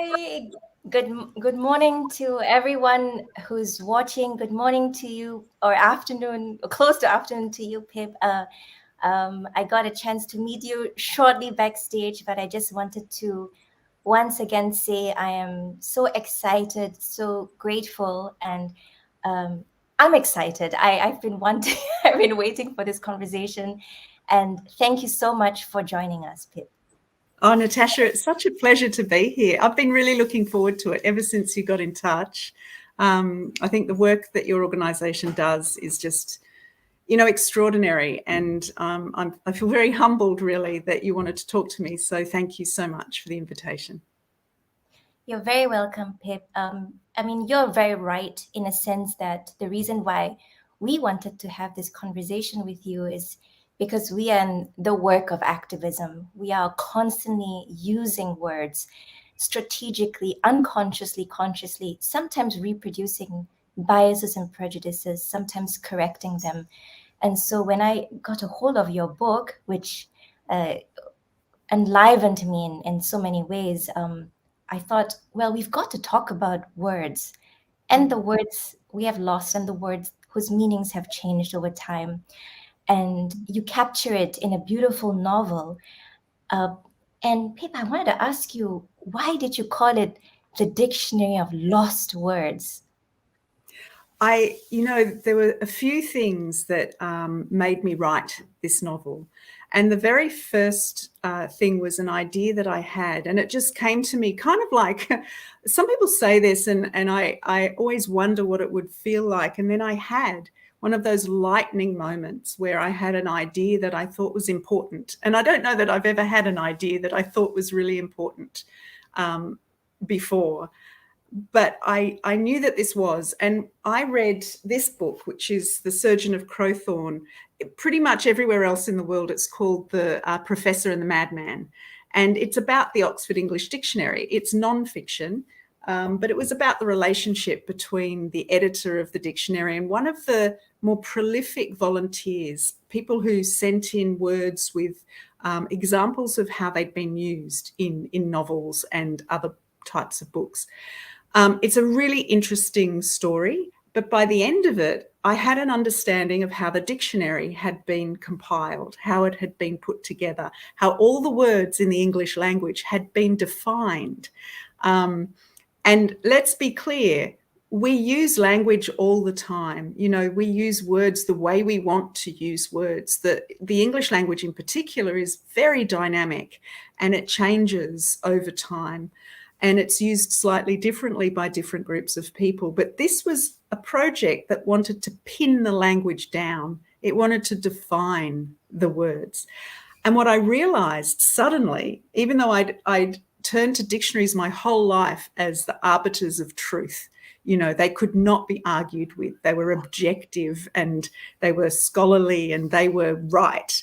Hi, good morning to everyone who's watching. Good morning to you, or afternoon, or close to afternoon to you, Pip. I got a chance to meet you shortly backstage, but I just wanted to once again say I am so excited, so grateful, and um, I'm excited. I've been wanting, I've been waiting for this conversation, and thank you so much for joining us, Pip. Oh, Natasha, it's such a pleasure to be here. I've been really looking forward to it ever since you got in touch. I think the work that your organisation does is just, extraordinary. And I feel very humbled, really, that you wanted to talk to me. So thank you so much for the invitation. You're very welcome, Pip. I mean, you're very right in a sense that the reason why we wanted to have this conversation with you is because we are in the work of activism. We are constantly using words strategically, unconsciously, consciously, sometimes reproducing biases and prejudices, sometimes correcting them. And so when I got a hold of your book, which enlivened me in so many ways, I thought, well, we've got to talk about words and the words we have lost and the words whose meanings have changed over time. And you capture it in a beautiful novel. Uh, and Pip, I wanted to ask you, why did you call it the Dictionary of Lost Words? There were a few things that made me write this novel. And the very first thing was an idea that I had. And it just came to me kind of like, some people say this, and I always wonder what it would feel like. And then I had one of those lightning moments where I had an idea that I thought was important. And I don't know that I've ever had an idea that I thought was really important before. But I knew that this was, and I read this book, which is The Surgeon of Crowthorne. Pretty much everywhere else in the world, it's called The Professor and the Madman. And it's about the Oxford English Dictionary. It's non-fiction, but it was about the relationship between the editor of the dictionary and one of the more prolific volunteers, people who sent in words with examples of how they'd been used in novels and other types of books. It's a really interesting story, but by the end of it, I had an understanding of how the dictionary had been compiled, how it had been put together, how all the words in the English language had been defined. And let's be clear, we use language all the time. We use words the way we want to use words. The English language in particular is very dynamic and it changes over time. And it's used slightly differently by different groups of people. But this was a project that wanted to pin the language down. It wanted to define the words. And what I realized suddenly, even though I'd turned to dictionaries my whole life as the arbiters of truth, they could not be argued with. They were objective and they were scholarly and they were right.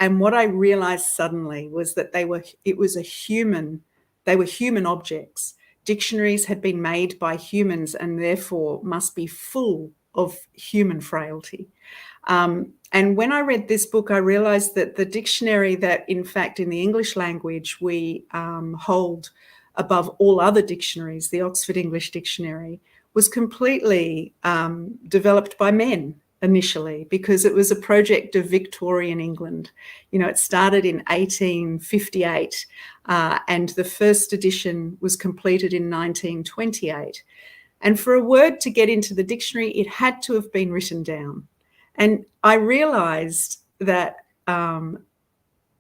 And what I realized suddenly was that they were human objects. Dictionaries had been made by humans and therefore must be full of human frailty. And when I read this book, I realized that the dictionary that, in fact, in the English language, we hold above all other dictionaries, the Oxford English Dictionary, was completely developed by men initially, because it was a project of Victorian England. It started in 1858 and the first edition was completed in 1928. And for a word to get into the dictionary, it had to have been written down. And I realised that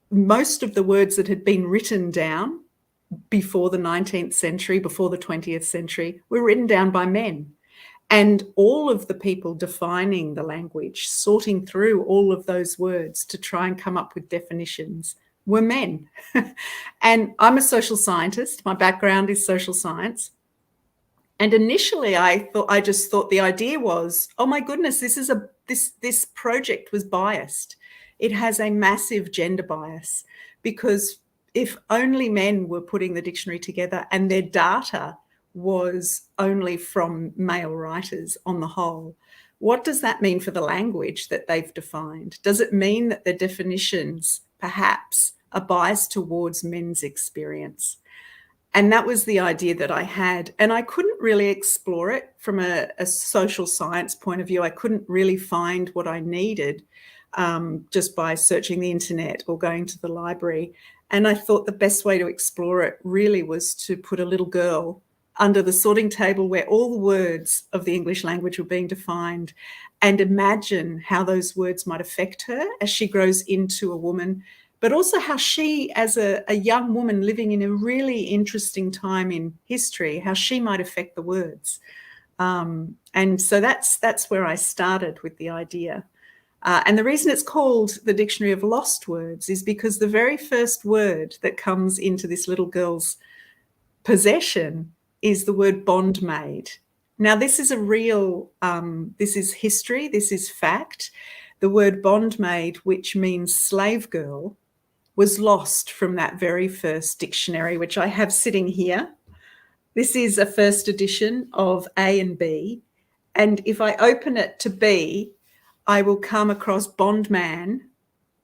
most of the words that had been written down before the 19th century, before the 20th century, were written down by men. And all of the people defining the language, sorting through all of those words to try and come up with definitions, were men. And I'm a social scientist. My background is social science. And initially I just thought the idea was, oh my goodness, this project was biased. It has a massive gender bias, because if only men were putting the dictionary together and their data was only from male writers on the whole, what does that mean for the language that they've defined? Does it mean that their definitions perhaps are biased towards men's experience? And that was the idea that I had. And I couldn't really explore it from a social science point of view. I couldn't really find what I needed just by searching the internet or going to the library. And I thought the best way to explore it really was to put a little girl under the sorting table where all the words of the English language were being defined, and imagine how those words might affect her as she grows into a woman, but also how she, as a young woman living in a really interesting time in history, how she might affect the words. And so that's where I started with the idea. And the reason it's called the Dictionary of Lost Words is because the very first word that comes into this little girl's possession is the word bondmaid. Now, this is a real, this is history, this is fact. The word bondmaid, which means slave girl, was lost from that very first dictionary, which I have sitting here. This is a first edition of A and B. And if I open it to B, I will come across bondman,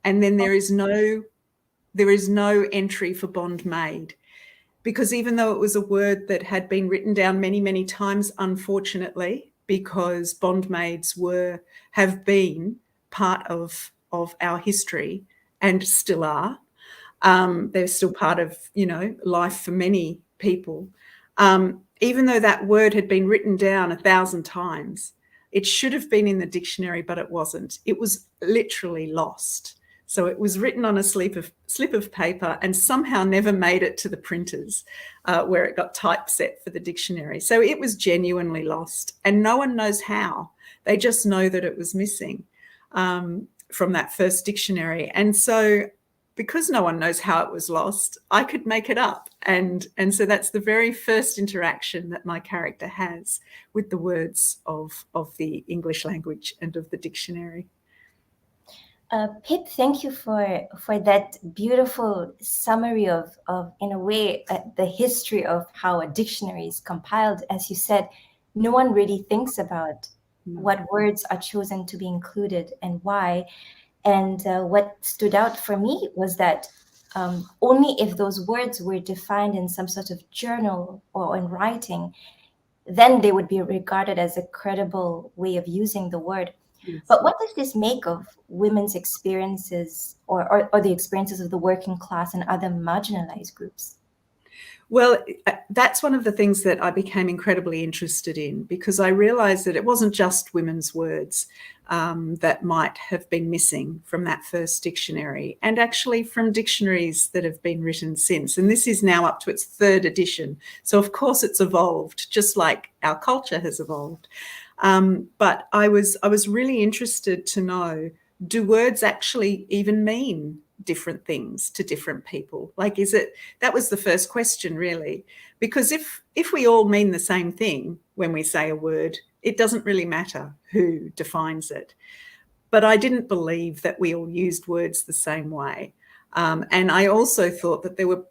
and then there is no entry for bondmaid, because even though it was a word that had been written down many, many times, unfortunately, because bondmaids have been part of our history and still are. They're still part of, life for many people. Even though that word had been written down 1,000 times, it should have been in the dictionary, but it wasn't. It was literally lost. So it was written on a slip of paper and somehow never made it to the printers where it got typeset for the dictionary. So it was genuinely lost, and no one knows how. They just know that it was missing from that first dictionary. And so because no one knows how it was lost, I could make it up. And so that's the very first interaction that my character has with the words of the English language and of the dictionary. Pip, thank you for that beautiful summary of in a way, the history of how a dictionary is compiled. As you said, no one really thinks about what words are chosen to be included and why. And what stood out for me was that only if those words were defined in some sort of journal or in writing, then they would be regarded as a credible way of using the word. Yes. But what does this make of women's experiences or the experiences of the working class and other marginalized groups? Well, that's one of the things that I became incredibly interested in, because I realized that it wasn't just women's words that might have been missing from that first dictionary, and actually from dictionaries that have been written since. And this is now up to its third edition. So, of course, it's evolved, just like our culture has evolved. But I was really interested to know, do words actually even mean different things to different people? Like, that was the first question, really, because if we all mean the same thing when we say a word, it doesn't really matter who defines it. But I didn't believe that we all used words the same way. And I also thought that there were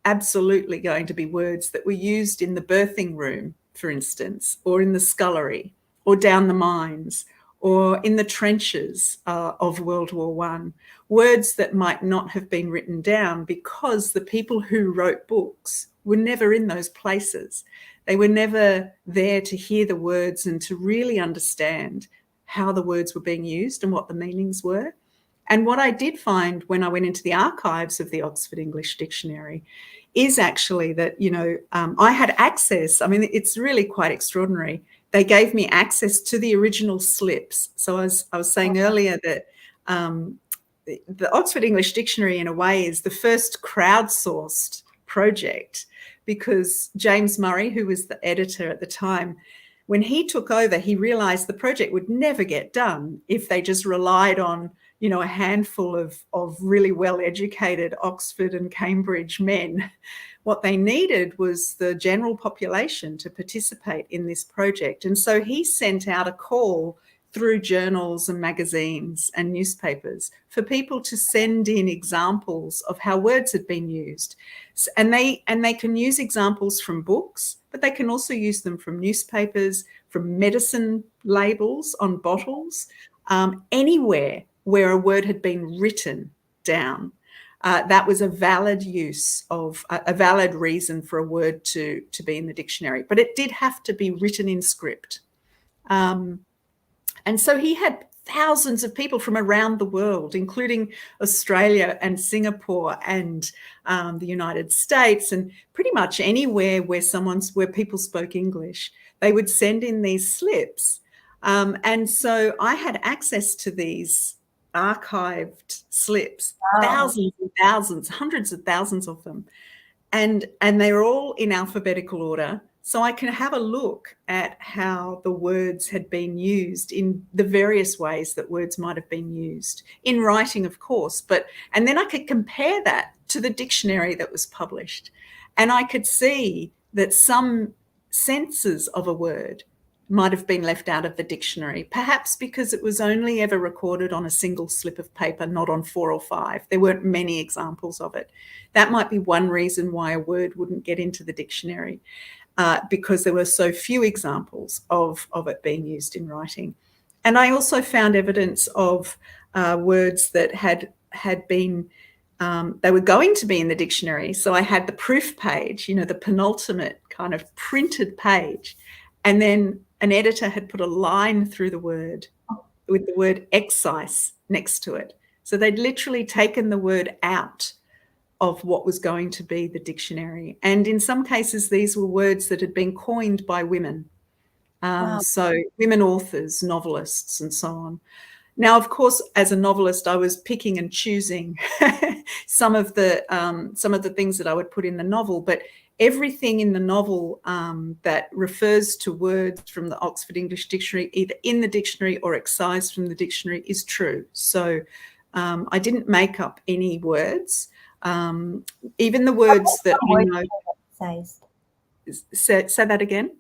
absolutely going to be words that were used in the birthing room, for instance, or in the scullery, or down the mines, or in the trenches of World War I, words that might not have been written down because the people who wrote books were never in those places. They were never there to hear the words and to really understand how the words were being used and what the meanings were. And what I did find when I went into the archives of the Oxford English Dictionary is actually that, I had access. I mean, it's really quite extraordinary. They gave me access to the original slips. So I was saying earlier that the Oxford English Dictionary, in a way, is the first crowdsourced project, because James Murray, who was the editor at the time, when he took over, he realised the project would never get done if they just relied on, a handful of really well-educated Oxford and Cambridge men. What they needed was the general population to participate in this project. And so he sent out a call through journals and magazines and newspapers for people to send in examples of how words had been used. And they can use examples from books, but they can also use them from newspapers, from medicine labels on bottles, anywhere where a word had been written down. that was a valid use of a valid reason for a word to be in the dictionary. But it did have to be written in script. And so he had thousands of people from around the world, including Australia and Singapore and the United States, and pretty much anywhere where people spoke English. They would send in these slips. And so I had access to these archived slips, thousands and thousands, hundreds of thousands of them. And they're all in alphabetical order. So I can have a look at how the words had been used in the various ways that words might have been used in writing, of course. And then I could compare that to the dictionary that was published. And I could see that some senses of a word might have been left out of the dictionary, perhaps because it was only ever recorded on a single slip of paper, not on 4 or 5. There weren't many examples of it. That might be one reason why a word wouldn't get into the dictionary. Because there were so few examples of it being used in writing. And I also found evidence of words that had been, they were going to be in the dictionary. So I had the proof page, the penultimate kind of printed page. And then an editor had put a line through the word with the word excise next to it. So they'd literally taken the word out of what was going to be the dictionary. And in some cases, these were words that had been coined by women. So women authors, novelists, and so on. Now, of course, as a novelist, I was picking and choosing some of the things that I would put in the novel, but everything in the novel that refers to words from the Oxford English Dictionary, either in the dictionary or excised from the dictionary, is true. So I didn't make up any words. Even the words that we know. Say that again.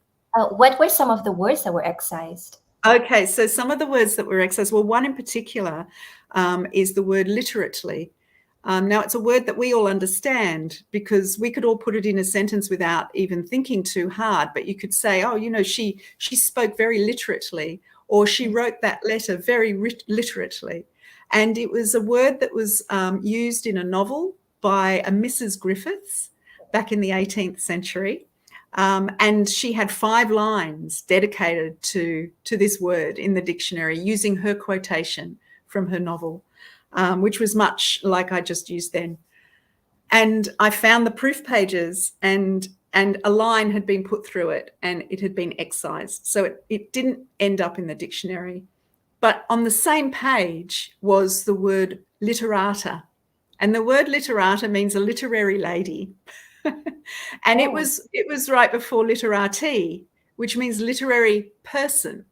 What were some of the words that were excised? Okay, so some of the words that were excised, well, one in particular is the word literately. Now, it's a word that we all understand because we could all put it in a sentence without even thinking too hard. But you could say, oh, she spoke very literately, or she wrote that letter very literately. And it was a word that was used in a novel by a Mrs. Griffiths back in the 18th century. And she had 5 lines dedicated to this word in the dictionary using her quotation from her novel, which was much like I just used then. And I found the proof pages and a line had been put through it and it had been excised. So it didn't end up in the dictionary. But on the same page was the word literata. And the word literata means a literary lady. And it was right before literati, which means literary person.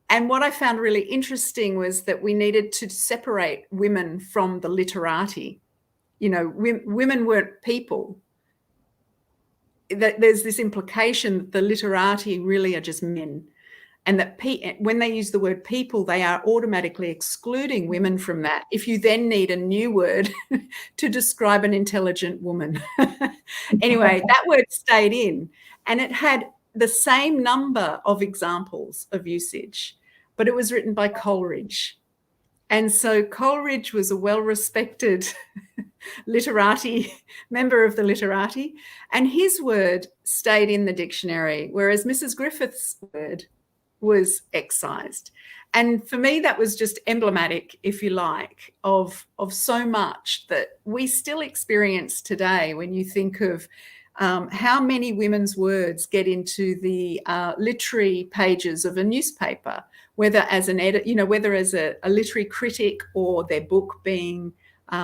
And what I found really interesting was that we needed to separate women from the literati. Women weren't people. There's this implication that the literati really are just men. And that when they use the word people, they are automatically excluding women from that. If you then need a new word to describe an intelligent woman. Anyway, that word stayed in and it had the same number of examples of usage, but it was written by Coleridge. And so Coleridge was a well-respected literati, member of the literati, and his word stayed in the dictionary, whereas Mrs. Griffith's word was excised. And for me, that was just emblematic, if you like, of so much that we still experience today when you think of how many women's words get into the literary pages of a newspaper, whether as an editor, whether as a literary critic or their book being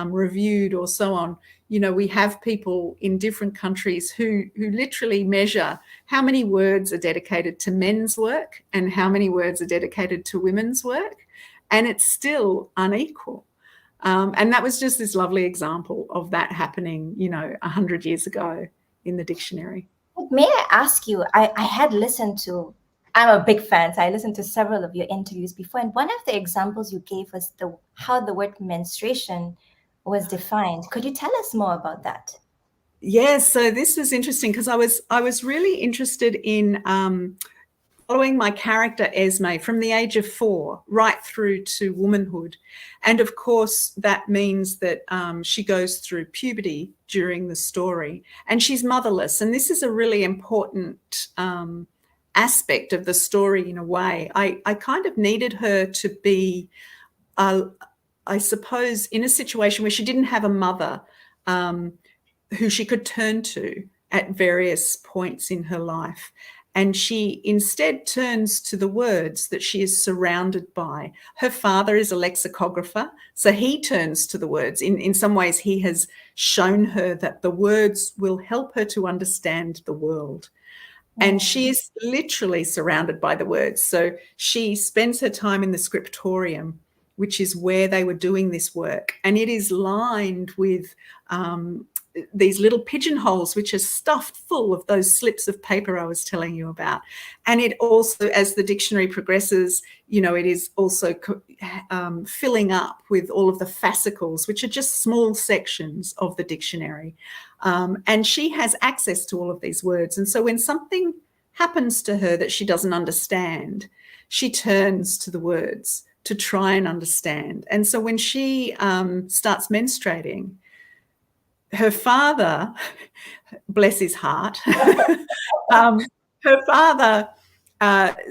reviewed or so on. We have people in different countries who literally measure how many words are dedicated to men's work and how many words are dedicated to women's work, and it's still unequal. And that was just this lovely example of that happening, 100 years ago in the dictionary. May I ask you, I had listened to, I'm a big fan, so I listened to several of your interviews before, and one of the examples you gave was how the word menstruation was defined. Could you tell us more about that? Yes, so this is interesting because I was really interested in following my character Esme from the age of 4 right through to womanhood. And of course, that means that she goes through puberty during the story, and she's motherless. And this is a really important aspect of the story in a way. I kind of needed her to be, I suppose, in a situation where she didn't have a mother who she could turn to at various points in her life. And she instead turns to the words that she is surrounded by. Her father is a lexicographer, so he turns to the words. In some ways, he has shown her that the words will help her to understand the world. And she is literally surrounded by the words. So she spends her time in the scriptorium, which is where they were doing this work. And it is lined with these little pigeonholes, which are stuffed full of those slips of paper I was telling you about. And it also, as the dictionary progresses, you know, it is also filling up with all of the fascicles, which are just small sections of the dictionary. And she has access to all of these words. And so when something happens to her that she doesn't understand, she turns to the words to try and understand. And so when she starts menstruating, her father, bless his heart, her father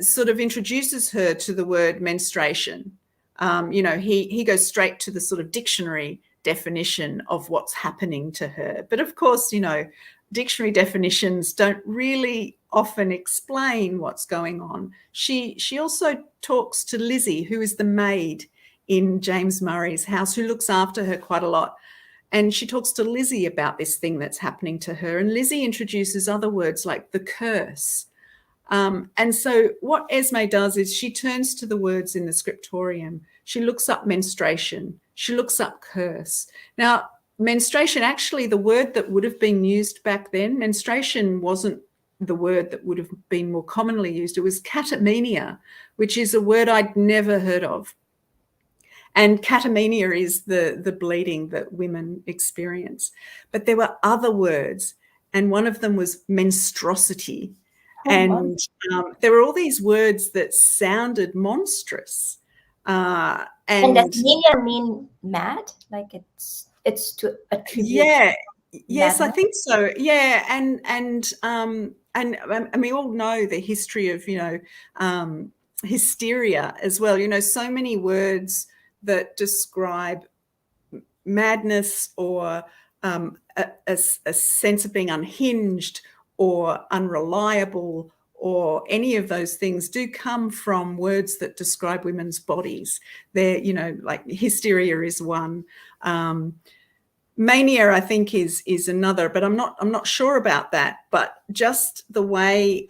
sort of introduces her to the word menstruation. You know, he goes straight to the sort of dictionary definition of what's happening to her. But of course, you know, dictionary definitions don't really often explain what's going on. She also talks to Lizzie, who is the maid in James Murray's house, who looks after her quite a lot. And she talks to Lizzie about this thing that's happening to her. And Lizzie introduces other words like the curse. And so what Esme does is she turns to the words in the scriptorium. She looks up menstruation. She looks up curse. Now, menstruation, actually, the word that would have been used back then, menstruation wasn't the word that would have been more commonly used. It was catamenia, which is a word I'd never heard of. And catamenia is the bleeding that women experience. But there were other words, and one of them was menstrosity. And there were all these words that sounded monstrous. And does mania mean mad? Like it's to attribute? Yeah. Yes, madness? I think so. Yeah, and we all know the history of, you know, hysteria as well. You know, so many words that describe madness or a sense of being unhinged or unreliable or any of those things do come from words that describe women's bodies. They're, you know, like hysteria is one. Mania, I think, is another, but I'm not sure about that. But just the way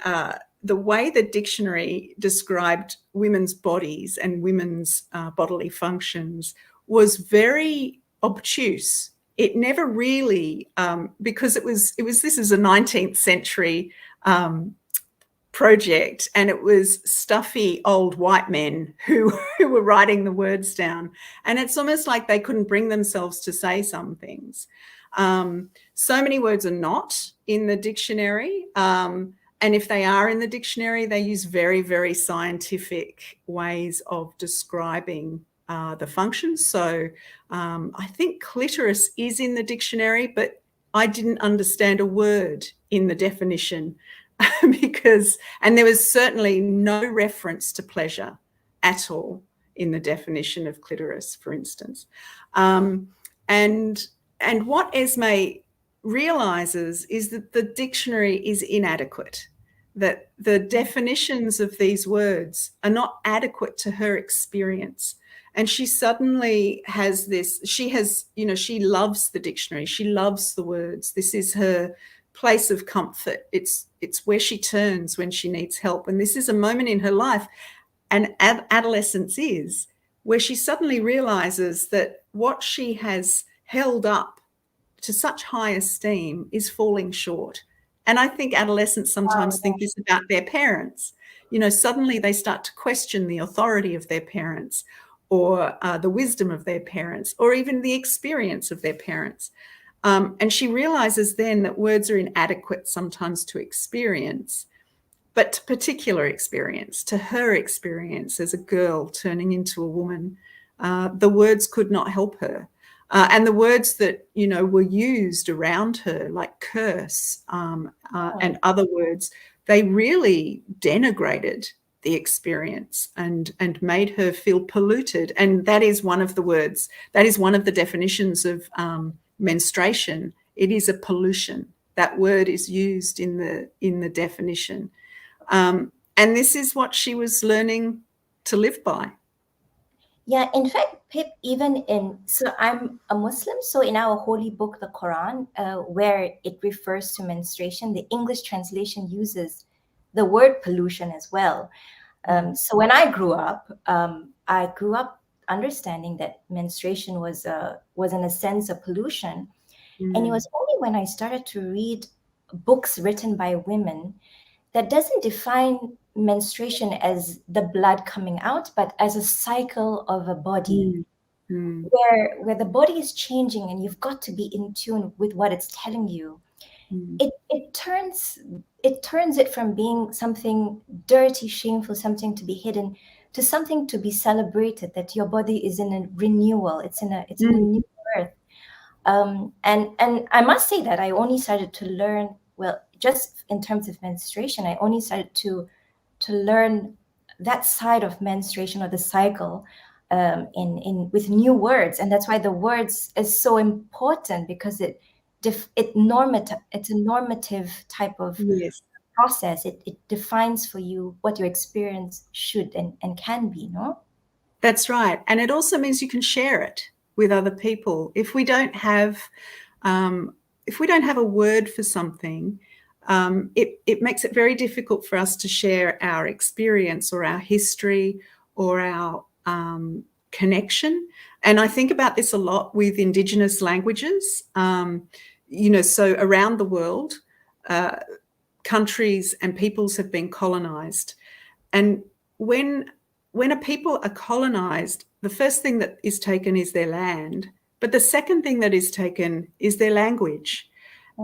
the dictionary described women's bodies and women's bodily functions was very obtuse. It never really, because this is a 19th century project, and it was stuffy old white men who were writing the words down, and it's almost like they couldn't bring themselves to say some things. So many words are not in the dictionary, and if they are in the dictionary, they use very, very scientific ways of describing the functions. So I think clitoris is in the dictionary, but I didn't understand a word in the definition and there was certainly no reference to pleasure at all in the definition of clitoris, for instance. And what Esme realizes is that the dictionary is inadequate, that the definitions of these words are not adequate to her experience. And she suddenly has this, she loves the dictionary. She loves the words. This is her place of comfort. It's where she turns when she needs help. And this is a moment in her life, and adolescence is, where she suddenly realizes that what she has held up to such high esteem is falling short. And I think adolescents sometimes think this about their parents. You know, suddenly they start to question the authority of their parents, or the wisdom of their parents, or even the experience of their parents. And she realizes then that words are inadequate sometimes to experience. but particular experience, to her experience as a girl turning into a woman, the words could not help her. And the words that, you know, were used around her, like curse and other words, they really denigrated the experience and made her feel polluted. And that is one of the words, that is one of the definitions of menstruation. It is a pollution. That word is used in the definition. And this is what she was learning to live by. Yeah, in fact, Pip, so I'm a Muslim, so in our holy book, the Quran, where it refers to menstruation, the English translation uses the word pollution as well. So when I grew up understanding that menstruation was in a sense a pollution. And it was only when I started to read books written by women that doesn't define menstruation as the blood coming out, but as a cycle of a body where the body is changing and you've got to be in tune with what it's telling you. It turns it from being something dirty, shameful, something to be hidden, to something to be celebrated, that your body is in a renewal, it's in a new birth. And I must say that I only started to learn, well, just in terms of menstruation, I only started to learn that side of menstruation or the cycle in with new words. And that's why the words is so important, because it's a normative type of process. It defines for you what your experience should and can be, no? That's right. And it also means you can share it with other people. If we don't have a word for something, it makes it very difficult for us to share our experience or our history or our connection. And I think about this a lot with Indigenous languages. You know, so around the world, countries and peoples have been colonized. And when a people are colonized, the first thing that is taken is their land, but the second thing that is taken is their language.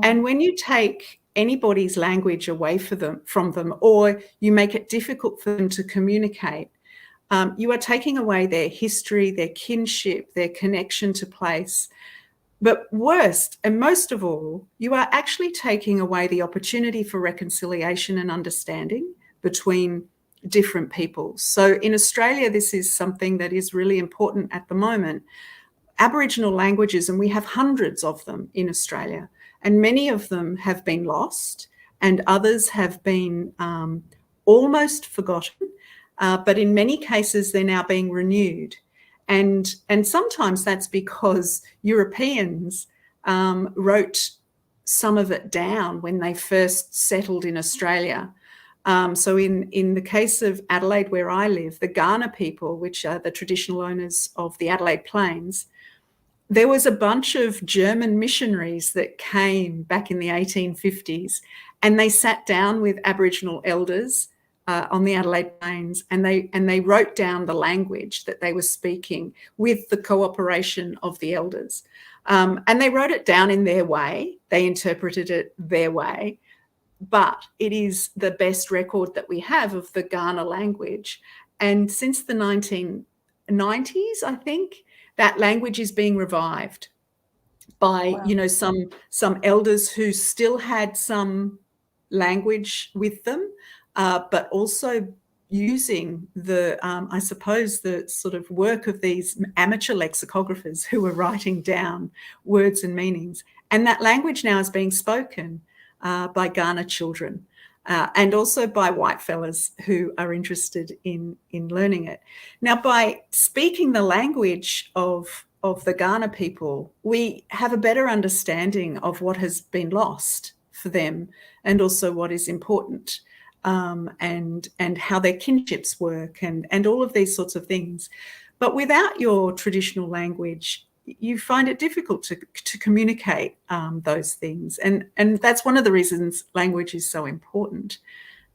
And when you take anybody's language away from them, or you make it difficult for them to communicate, you are taking away their history, their kinship, their connection to place. But worst and most of all, you are actually taking away the opportunity for reconciliation and understanding between different peoples. So in Australia, this is something that is really important at the moment. Aboriginal languages, and we have hundreds of them in Australia, and many of them have been lost and others have been almost forgotten, but in many cases they're now being renewed. And sometimes that's because Europeans wrote some of it down when they first settled in Australia. So in the case of Adelaide, where I live, the Kaurna people, which are the traditional owners of the Adelaide Plains, there was a bunch of German missionaries that came back in the 1850s, and they sat down with Aboriginal elders on the Adelaide Plains, and they wrote down the language that they were speaking with the cooperation of the elders. And they wrote it down in their way. They interpreted it their way. But it is the best record that we have of the Kaurna language. And since the 1990s, I think, that language is being revived by, you know, some elders who still had some language with them, but also using the, I suppose, the sort of work of these amateur lexicographers who were writing down words and meanings. And that language now is being spoken by Kaurna children and also by white fellas who are interested in learning it. Now, by speaking the language of the Kaurna people, we have a better understanding of what has been lost for them and also what is important, and how their kinships work and all of these sorts of things. But without your traditional language, you find it difficult to communicate those things. And that's one of the reasons language is so important.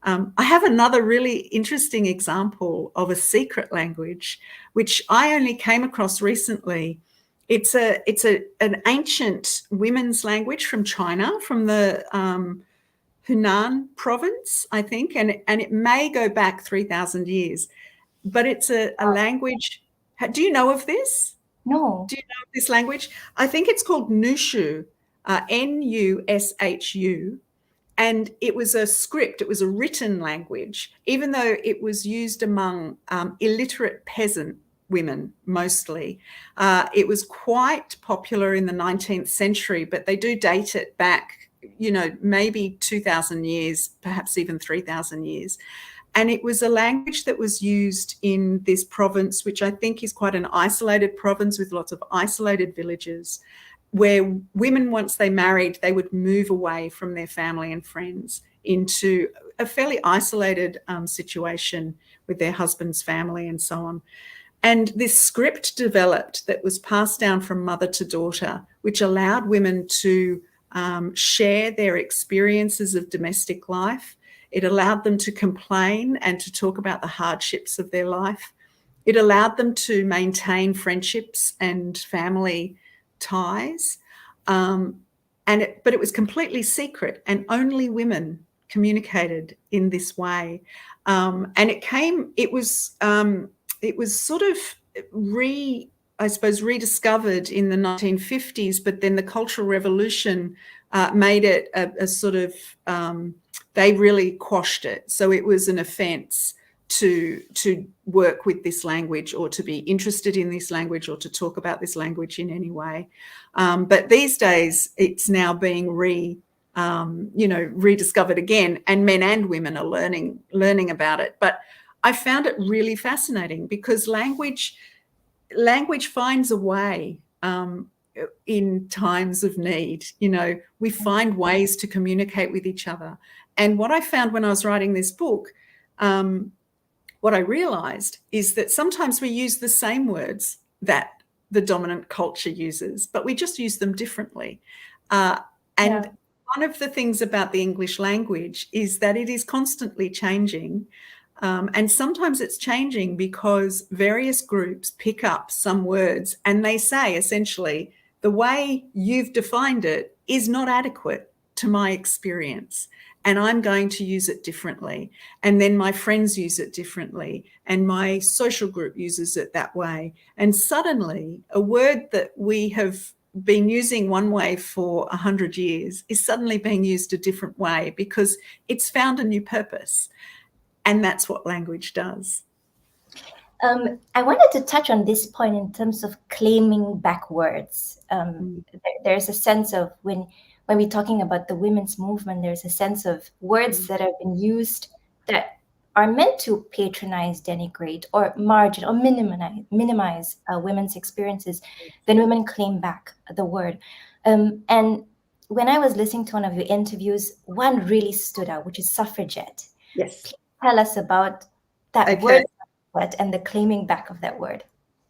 I have another really interesting example of a secret language, which I only came across recently. It's an ancient women's language from China, from the Hunan province, I think, and it may go back 3,000 years. But it's a language. Do you know of this? No. Do you know of this language? I think it's called Nushu, Nushu, and it was a script. It was a written language, even though it was used among illiterate peasant women mostly. It was quite popular in the 19th century, but they do date it back, maybe 2,000 years, perhaps even 3,000 years. And it was a language that was used in this province, which I think is quite an isolated province with lots of isolated villages, where women, once they married, they would move away from their family and friends into a fairly isolated situation with their husband's family and so on. And this script developed that was passed down from mother to daughter, which allowed women to share their experiences of domestic life. It allowed them to complain and to talk about the hardships of their life. It allowed them to maintain friendships and family ties. But it was completely secret, and only women communicated in this way. And it was sort of rediscovered in the 1950s, but then the Cultural Revolution made it a sort of, they really quashed it. So it was an offence to work with this language, or to be interested in this language, or to talk about this language in any way. But these days it's now being rediscovered again, and men and women are learning about it. But I found it really fascinating, because language finds a way in times of need. We find ways to communicate with each other. And what I found when I was writing this book, what I realized is that sometimes we use the same words that the dominant culture uses, but we just use them differently. And one of the things about the English language is that it is constantly changing. And sometimes it's changing because various groups pick up some words and they say, essentially, the way you've defined it is not adequate to my experience, and I'm going to use it differently. And then my friends use it differently, and my social group uses it that way. And suddenly a word that we have been using one way for 100 years is suddenly being used a different way, because it's found a new purpose. And that's what language does. I wanted to touch on this point in terms of claiming back words. There's a sense of, when we're talking about the women's movement, there's a sense of words that have been used that are meant to patronize, denigrate, or margin, or minimize women's experiences. Then women claim back the word. And when I was listening to one of your interviews, one really stood out, which is suffragette. Yes. Please tell us about that word and the claiming back of that word.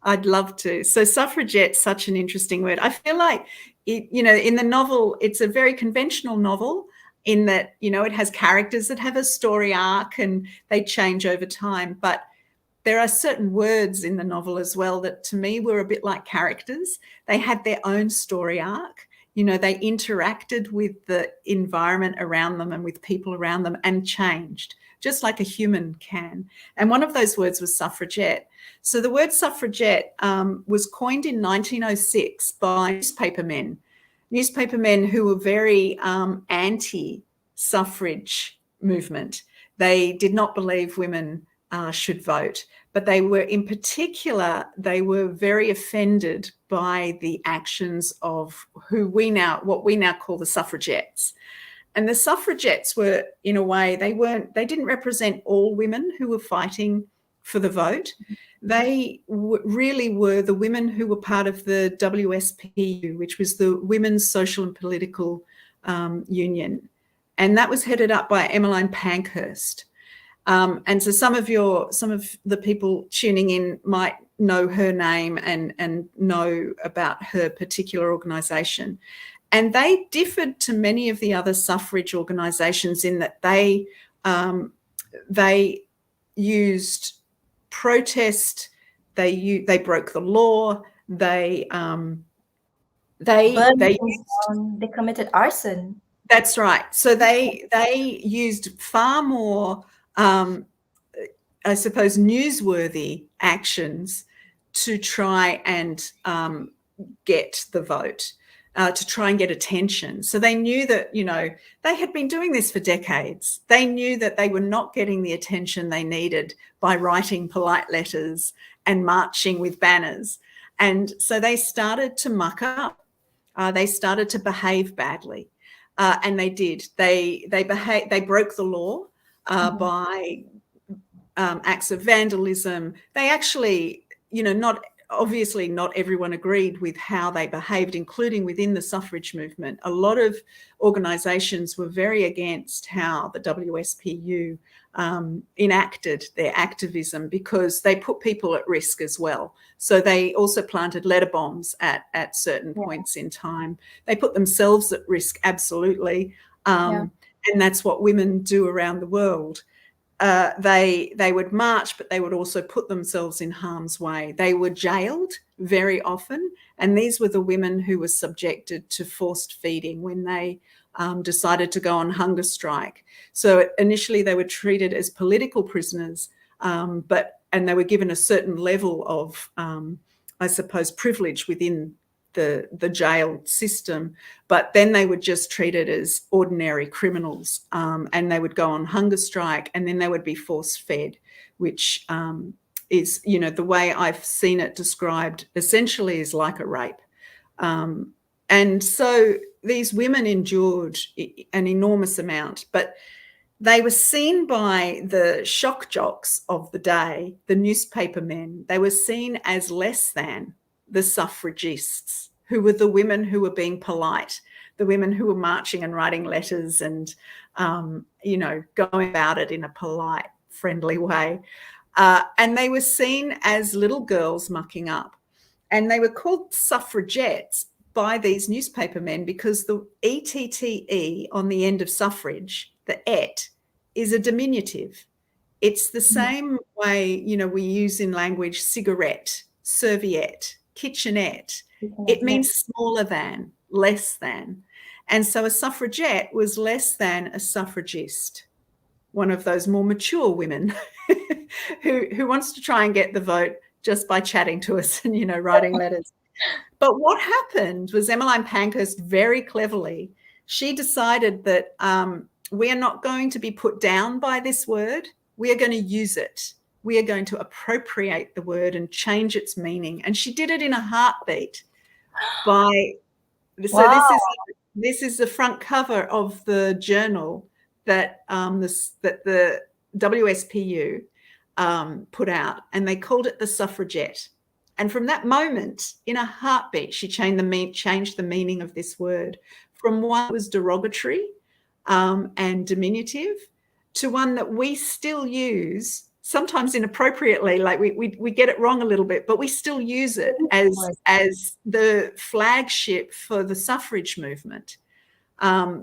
I'd love to. So suffragette's such an interesting word. I feel like in the novel, it's a very conventional novel in that, it has characters that have a story arc and they change over time. But there are certain words in the novel as well that to me were a bit like characters. They had their own story arc. They interacted with the environment around them and with people around them and changed, just like a human can. And one of those words was suffragette. So the word suffragette was coined in 1906 by newspapermen who were very anti-suffrage movement. They did not believe women should vote, but they were, in particular, they were very offended by the actions of what we now call the suffragettes. And the suffragettes were, in a way, they didn't represent all women who were fighting for the vote. They really were the women who were part of the WSPU, which was the Women's Social and Political Union. And that was headed up by Emmeline Pankhurst. And so some of the people tuning in might know her name and know about her particular organisation. And they differed to many of the other suffrage organisations in that they used protest, they broke the law, they committed arson. That's right. So they used far more, I suppose, newsworthy actions to try and get the vote, to try and get attention. So they knew that, you know, they had been doing this for decades. They knew that they were not getting the attention they needed by writing polite letters and marching with banners. And so they started to muck up. They started to behave badly. And they did. They broke the law by acts of vandalism. They actually, you know, not everyone agreed with how they behaved, including within the suffrage movement. A lot of organisations were very against how the WSPU enacted their activism, because they put people at risk as well. So they also planted letter bombs at certain points in time. They put themselves at risk, absolutely. And that's what women do around the world. They would march, but they would also put themselves in harm's way. They were jailed very often, and these were the women who were subjected to forced feeding when they decided to go on hunger strike. So initially they were treated as political prisoners, and they were given a certain level of, I suppose, privilege within the jail system, but then they were just treated as ordinary criminals, and they would go on hunger strike, and then they would be force fed, which is, you know, the way I've seen it described, essentially is like a rape. And so these women endured an enormous amount, but they were seen by the shock jocks of the day, the newspaper men. They were seen as less than the suffragists, who were the women who were being polite, the women who were marching and writing letters and, you know, going about it in a polite, friendly way. And they were seen as little girls mucking up. And they were called suffragettes by these newspaper men because the ETTE on the end of suffrage, the et, is a diminutive. It's the same way, you know, we use in language cigarette, serviette, kitchenette. It means smaller than, less than. And so a suffragette was less than a suffragist, one of those more mature women who wants to try and get the vote just by chatting to us and, you know, writing letters. But what happened was Emmeline Pankhurst, very cleverly, she decided that we are not going to be put down by this word. We are going to use it. We are going to appropriate the word and change its meaning. And she did it in a heartbeat. So this is the front cover of the journal that the WSPU put out, and they called it the Suffragette. And from that moment, in a heartbeat, she changed the meaning of this word from one that was derogatory and diminutive to one that we still use, sometimes inappropriately, like we get it wrong a little bit, but we still use it as the flagship for the suffrage movement.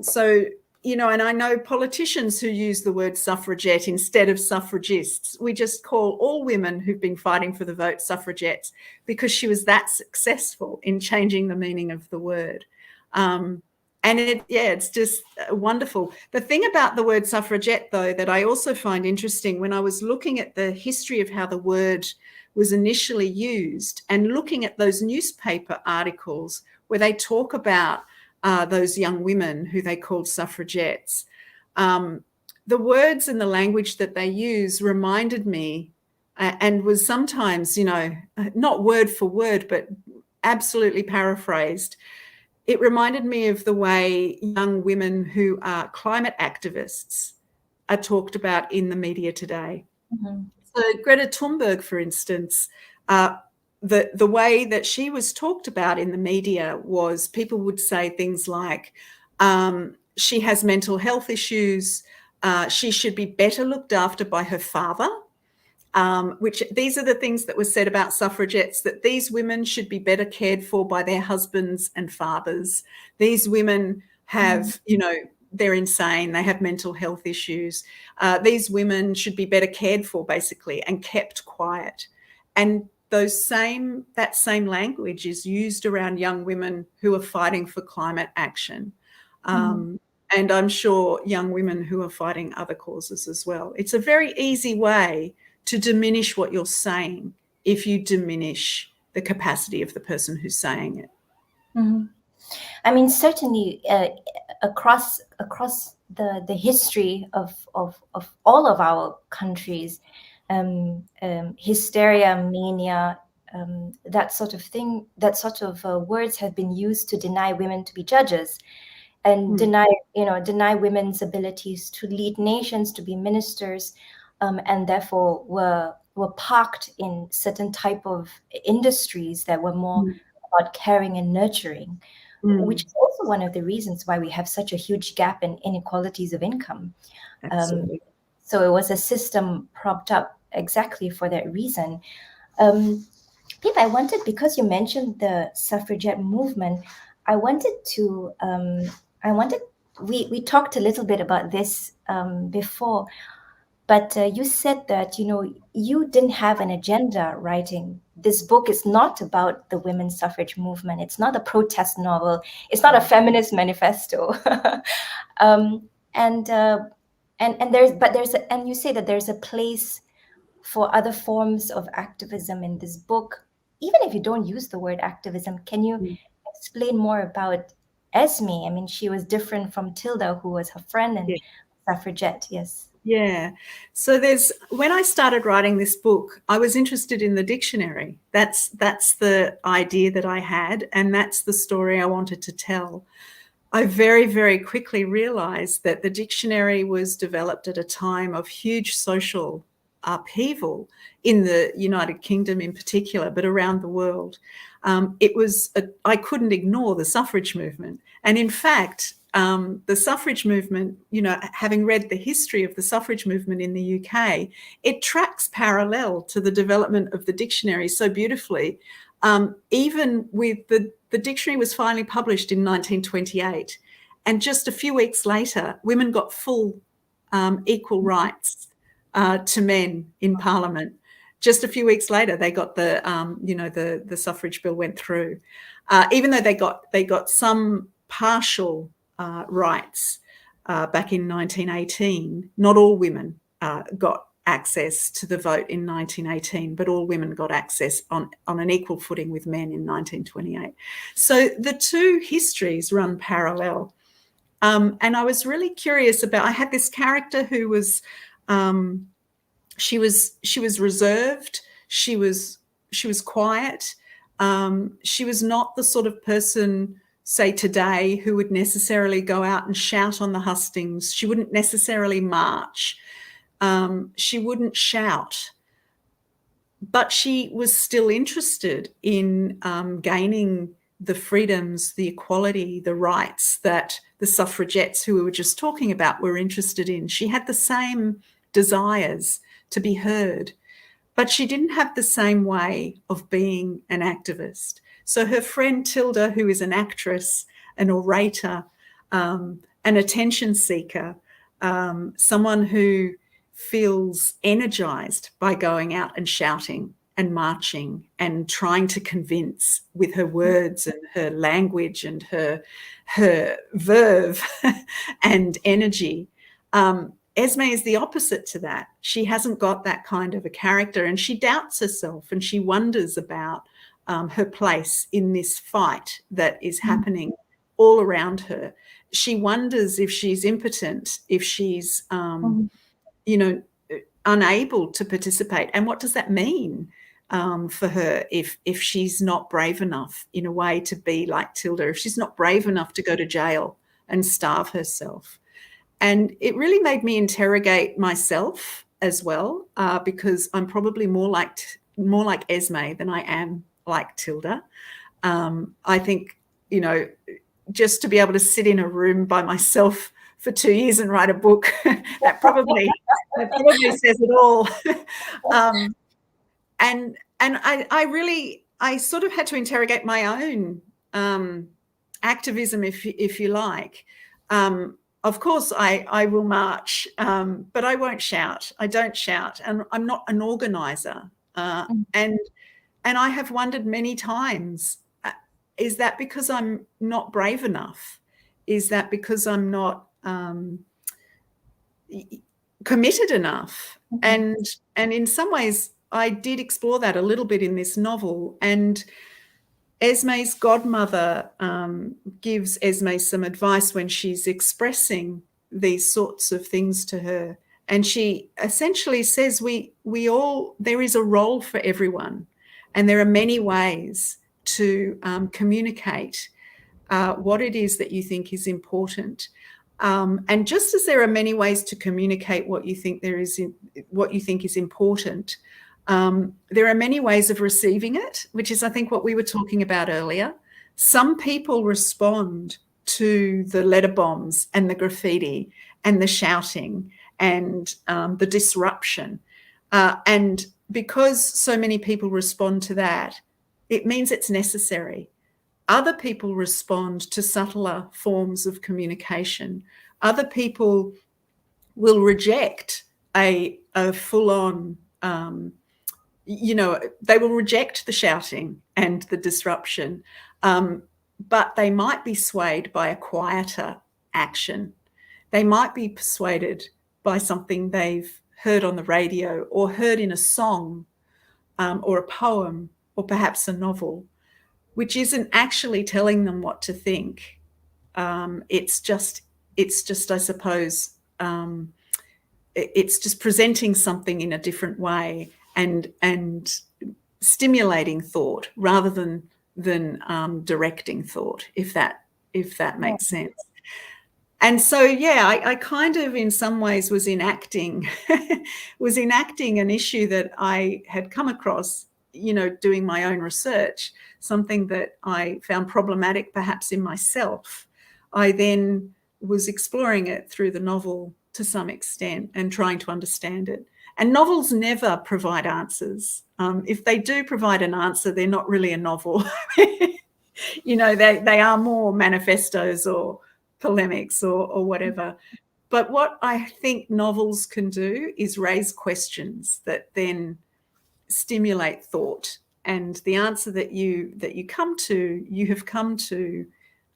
So, you know, and I know politicians who use the word suffragette instead of suffragists. We just call all women who've been fighting for the vote suffragettes because she was that successful in changing the meaning of the word. And it's just wonderful. The thing about the word suffragette, though, that I also find interesting, when I was looking at the history of how the word was initially used and looking at those newspaper articles where they talk about those young women who they called suffragettes, the words and the language that they use reminded me and was sometimes, you know, not word for word, but absolutely paraphrased. It reminded me of the way young women who are climate activists are talked about in the media today. Mm-hmm. So Greta Thunberg, for instance, the way that she was talked about in the media was people would say things like, she has mental health issues, she should be better looked after by her father. Which these are the things that were said about suffragettes, that these women should be better cared for by their husbands and fathers. These women have, you know, they're insane, they have mental health issues. These women should be better cared for, basically, and kept quiet. And that same language is used around young women who are fighting for climate action. And I'm sure young women who are fighting other causes as well. It's a very easy way to diminish what you're saying if you diminish the capacity of the person who's saying it. Mm-hmm. I mean, certainly across the history of all of our countries, hysteria, mania, that sort of thing, that sort of words have been used to deny women to be judges, and deny women's abilities to lead nations, to be ministers, and therefore were parked in certain type of industries that were more about caring and nurturing, which is also one of the reasons why we have such a huge gap in inequalities of income. Absolutely. So it was a system propped up exactly for that reason. Pip, because you mentioned the suffragette movement, we talked a little bit about this before, but you said that, you didn't have an agenda writing. This book is not about the women's suffrage movement. It's not a protest novel. It's not a feminist manifesto. And you say that there's a place for other forms of activism in this book. Even if you don't use the word activism, can you explain more about Esme? I mean, she was different from Tilda, who was her friend and suffragette. Yes. Yeah. So when I started writing this book, I was interested in the dictionary. That's the idea that I had, and that's the story I wanted to tell. I very, very quickly realized that the dictionary was developed at a time of huge social upheaval in the United Kingdom in particular, but around the world. I couldn't ignore the suffrage movement. And in fact, the suffrage movement, having read the history of the suffrage movement in the UK, it tracks parallel to the development of the dictionary so beautifully. Even with the dictionary was finally published in 1928, and just a few weeks later, women got full equal rights to men in Parliament. Just a few weeks later, they got the suffrage bill went through, even though they got some partial rights back in 1918. Not all women got access to the vote in 1918, but all women got access on an equal footing with men in 1928. So the two histories run parallel. And I was really curious about, I had this character who was, she was reserved, she was quiet. She was not the sort of person, say today, who would necessarily go out and shout on the hustings. She wouldn't necessarily march. She wouldn't shout, but she was still interested in gaining the freedoms, the equality, the rights that the suffragettes who we were just talking about were interested in. She had the same desires to be heard, but she didn't have the same way of being an activist. So her friend Tilda, who is an actress, an orator, an attention seeker, someone who feels energized by going out and shouting and marching and trying to convince with her words and her language and her verve and energy. Esme is the opposite to that. She hasn't got that kind of a character, and she doubts herself and she wonders about her place in this fight that is happening all around her. She wonders if she's impotent, if she's unable to participate, and what does that mean for her if she's not brave enough in a way to be like Tilda, if she's not brave enough to go to jail and starve herself. And it really made me interrogate myself as well, because I'm probably more like Esme than I am like Tilda. I think, just to be able to sit in a room by myself for 2 years and write a book, that probably says it all. And I sort of had to interrogate my own activism, if you like. Of course, I will march, but I won't shout. I don't shout, and I'm not an organizer. And I have wondered many times, is that because I'm not brave enough? Is that because I'm not committed enough. And in some ways, I did explore that a little bit in this novel. And Esme's godmother gives Esme some advice when she's expressing these sorts of things to her. And she essentially says, there is a role for everyone. And there are many ways to communicate what it is that you think is important. And just as there are many ways to communicate what you think is important, there are many ways of receiving it, which is, I think, what we were talking about earlier. Some people respond to the letter bombs and the graffiti and the shouting and the disruption. And because so many people respond to that, it means it's necessary. Other people respond to subtler forms of communication. Other people will reject a full-on, they will reject the shouting and the disruption, but they might be swayed by a quieter action. They might be persuaded by something they've heard on the radio or heard in a song or a poem or perhaps a novel, which isn't actually telling them what to think. It's just, I suppose, it's just presenting something in a different way and stimulating thought rather than directing thought, if that makes sense. And so, yeah, I kind of, in some ways, was enacting an issue that I had come across, doing my own research, something that I found problematic perhaps in myself. I then was exploring it through the novel to some extent and trying to understand it. And novels never provide answers. If they do provide an answer, they're not really a novel. They are more manifestos or polemics or whatever. But what I think novels can do is raise questions that then stimulate thought. And the answer that you come to, you have come to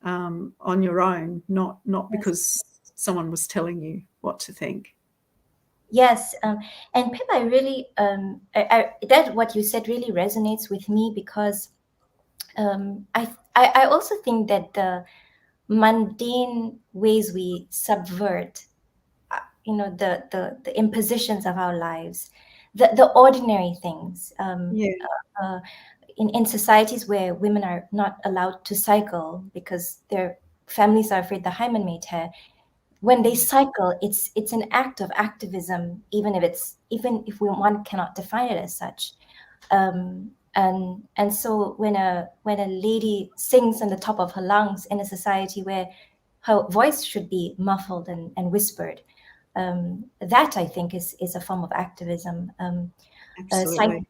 on your own, not because someone was telling you what to think. Yes, and Pip, I really that what you said really resonates with me because I also think that the mundane ways we subvert, the impositions of our lives, the ordinary things. In societies where women are not allowed to cycle because their families are afraid the hymen may tear, when they cycle, it's an act of activism, even if one cannot define it as such. And so when a lady sings on the top of her lungs in a society where her voice should be muffled and whispered, that I think is a form of activism. Absolutely.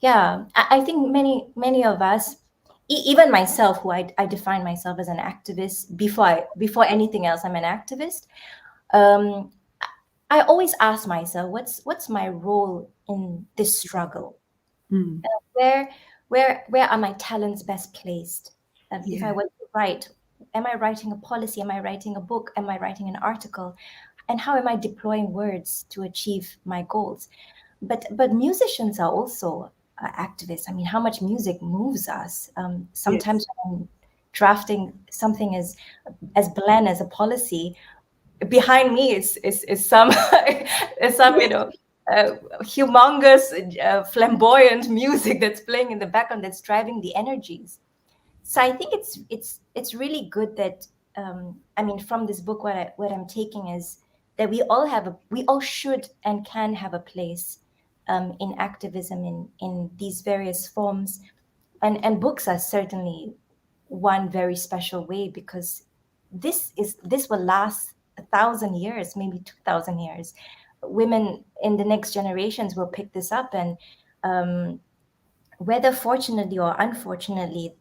I think many of us, even myself, who I define myself as an activist before anything else, I'm an activist. I always ask myself, what's my role in this struggle? Where are my talents best placed? If I were to write, am I writing a policy? Am I writing a book? Am I writing an article? And how am I deploying words to achieve my goals? But musicians are also activists. I mean, how much music moves us? Sometimes when I'm drafting something as bland as a policy, behind me is some humongous flamboyant music that's playing in the background that's driving the energies. So I think it's really good that from this book, what I'm taking is that we all should and can have a place in activism in these various forms, and books are certainly one very special way, because this will last 1,000 years, maybe 2,000 years. Women in the next generations will pick this up, and whether fortunately or unfortunately,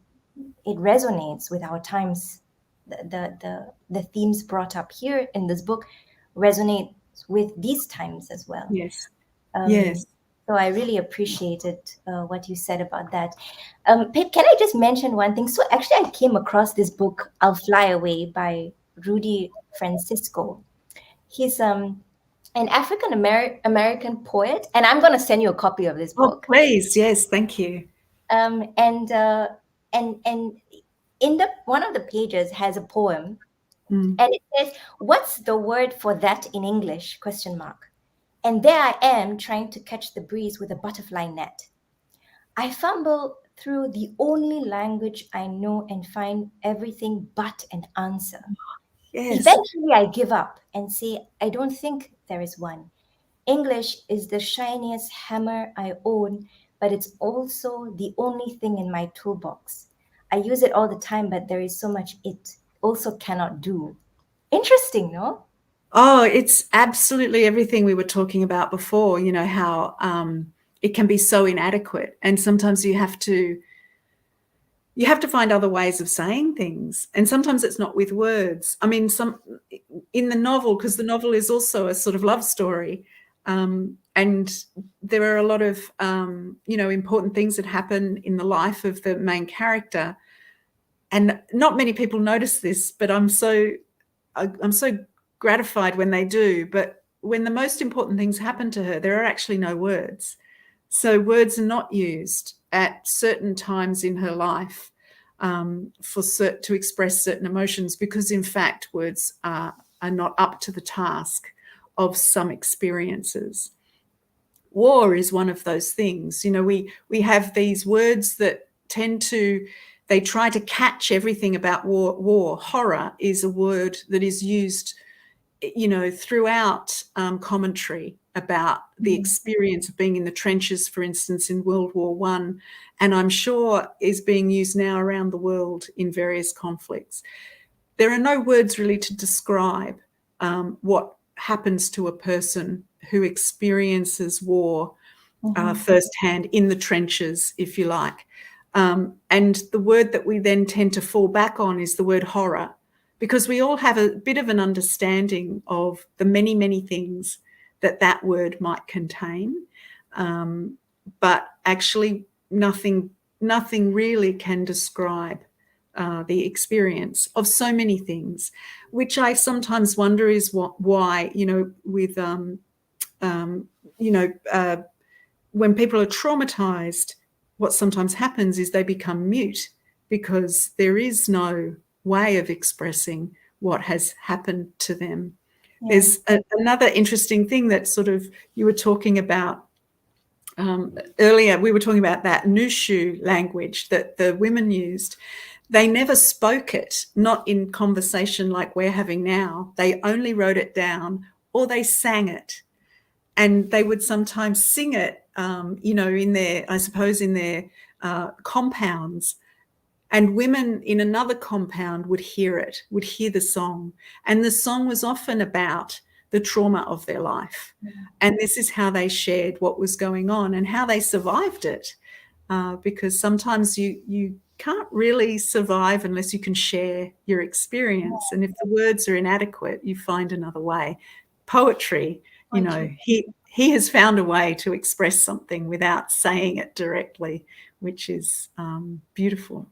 it resonates with our times. The themes brought up here in this book resonate with these times as well. Yes. So I really appreciated what you said about that. Pip, can I just mention one thing? So actually, I came across this book, I'll Fly Away, by Rudy Francisco. He's an African American poet, and I'm going to send you a copy of this Oh, book. please. Yes, thank you. Um, and uh, and in the one of the pages has a poem, Mm. and it says, "What's the word for that in English?" Question mark. And there I am trying to catch the breeze with a butterfly net. I fumble through the only language I know and find everything but an answer. Yes. Eventually, I give up and say, I don't think there is one. English is the shiniest hammer I own, but it's also the only thing in my toolbox. I use it all the time, but there is so much it also cannot do. Interesting, no? Oh, it's absolutely everything we were talking about before, how it can be so inadequate. And sometimes you have to find other ways of saying things, and sometimes it's not with words. I mean, some in the novel, because the novel is also a sort of love story, and there are a lot of important things that happen in the life of the main character, and not many people notice this, but I'm so gratified when they do. But when the most important things happen to her, there are actually no words. So words are not used at certain times in her life to express certain emotions, because in fact words are not up to the task of some experiences. War is one of those things. We have these words that they try to catch everything about war. Horror is a word that is used throughout commentary about the experience of being in the trenches, for instance, in World War One, and I'm sure is being used now around the world in various conflicts. There are no words really to describe what happens to a person who experiences war firsthand in the trenches, if you like. And the word that we then tend to fall back on is the word horror, because we all have a bit of an understanding of the many, many things that word might contain. But actually nothing really can describe the experience of so many things, which I sometimes wonder is why, with, when people are traumatized, what sometimes happens is they become mute, because there is no way of expressing what has happened to them. Yeah. There's another interesting thing that sort of you were talking about earlier. We were talking about that Nushu language that the women used. They never spoke it, not in conversation like we're having now. They only wrote it down, or they sang it. And they would sometimes sing it, in their compounds. And women in another compound would hear it, would hear the song. And the song was often about the trauma of their life. And this is how they shared what was going on and how they survived it. Because sometimes you can't really survive unless you can share your experience. And if the words are inadequate, you find another way. Poetry, he has found a way to express something without saying it directly, which is beautiful.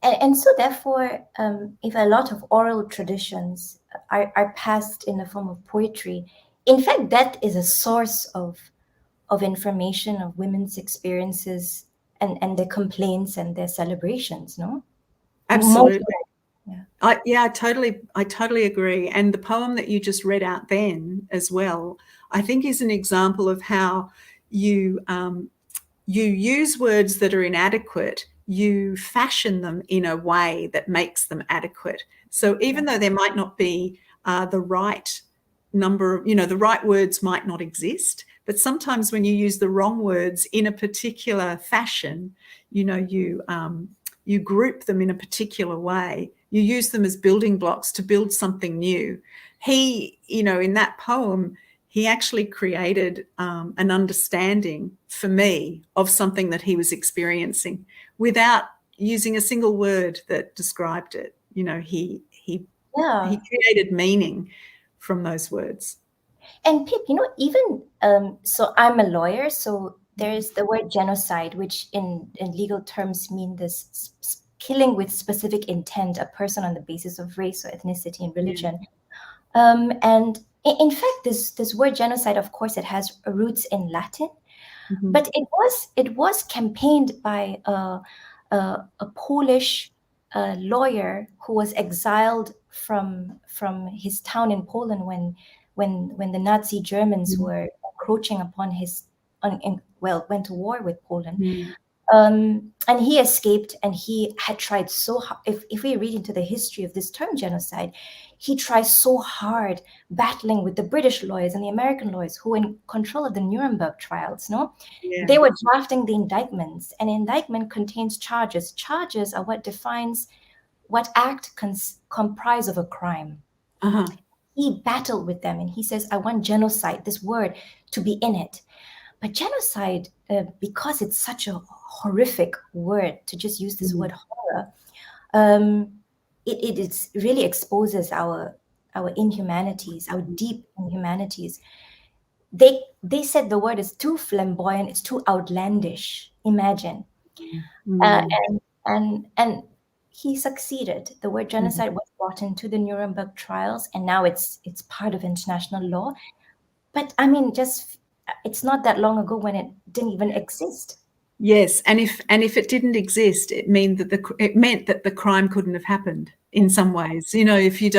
And so, therefore, if a lot of oral traditions are passed in the form of poetry, in fact, that is a source of information of women's experiences and their complaints and their celebrations, no? Absolutely. Yeah. I totally agree. And the poem that you just read out then as well, I think is an example of how you use words that are inadequate, you fashion them in a way that makes them adequate. So even though there might not be the right number of, the right words might not exist, but sometimes when you use the wrong words in a particular fashion, you group them in a particular way. You use them as building blocks to build something new. He, in that poem, he actually created an understanding for me of something that he was experiencing without using a single word that described it. He created meaning from those words. And Pip, even so, I'm a lawyer, so there's the word genocide, which in legal terms mean this killing with specific intent a person on the basis of race or ethnicity and religion. And in fact, this word genocide, of course, it has roots in Latin, but it was campaigned by a Polish lawyer who was exiled from his town in Poland when the Nazi Germans were encroaching upon went to war with Poland. And he escaped, and he had tried so hard. If we read into the history of this term genocide, he tries so hard battling with the British lawyers and the American lawyers who were in control of the Nuremberg trials. No, they were drafting the indictments, and indictment contains charges. Charges are what defines what act comprise of a crime. He battled with them, and he says, "I want genocide, this word, to be in it." But genocide, because it's such a horrific word, to just use this word horror, it really exposes our inhumanities, our deep inhumanities. They said the word is too flamboyant, it's too outlandish. Imagine, and he succeeded. The word genocide was brought into the Nuremberg trials, and now it's part of international law. But I mean, it's not that long ago when it didn't even exist. Yes, and if it didn't exist, it meant that the crime couldn't have happened in some ways. You know, if you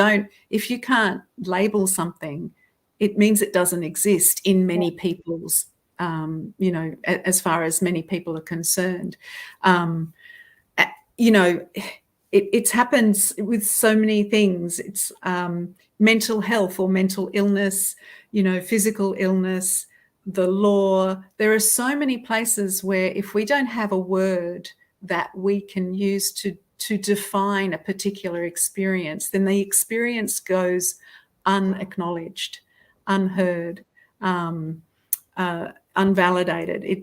can't label something, it means it doesn't exist in many people's, you know, as far as many people are concerned. You know, it happens with so many things. It's mental health or mental illness, you know, physical illness, the law. There are so many places where if we don't have a word that we can use to define a particular experience, then the experience goes unacknowledged, unheard, unvalidated.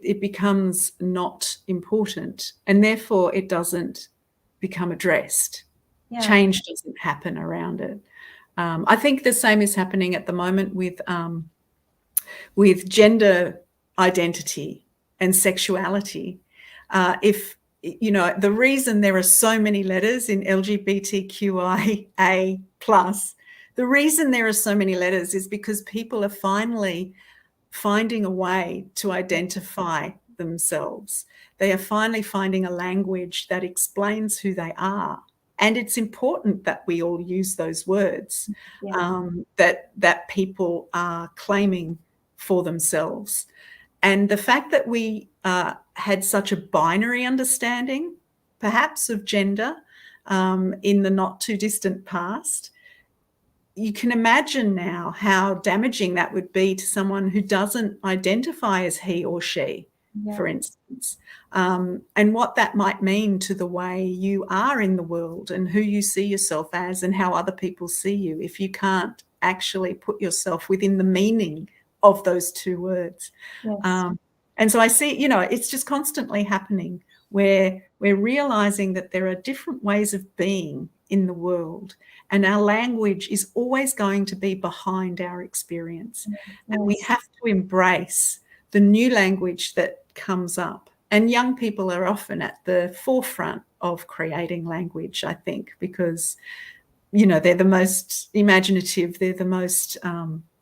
It becomes not important, and therefore it doesn't become addressed. Change doesn't happen around it. I think the same is happening at the moment with gender identity and sexuality. If you know, the reason there are so many letters in LGBTQIA+, the reason there are so many letters is because people are finally finding a way to identify themselves. They are finally finding a language that explains who they are. And it's important that we all use those words, that people are claiming for themselves. And the fact that we had such a binary understanding, perhaps, of gender in the not too distant past, you can imagine now how damaging that would be to someone who doesn't identify as he or she, for instance, and what that might mean to the way you are in the world and who you see yourself as and how other people see you if you can't actually put yourself within the meaning of those two words. And so I see, you know, it's just constantly happening where we're realizing that there are different ways of being in the world, and our language is always going to be behind our experience. And we have to embrace the new language that comes up. And young people are often at the forefront of creating language, I think, because, you know, they're the most imaginative, they're the most,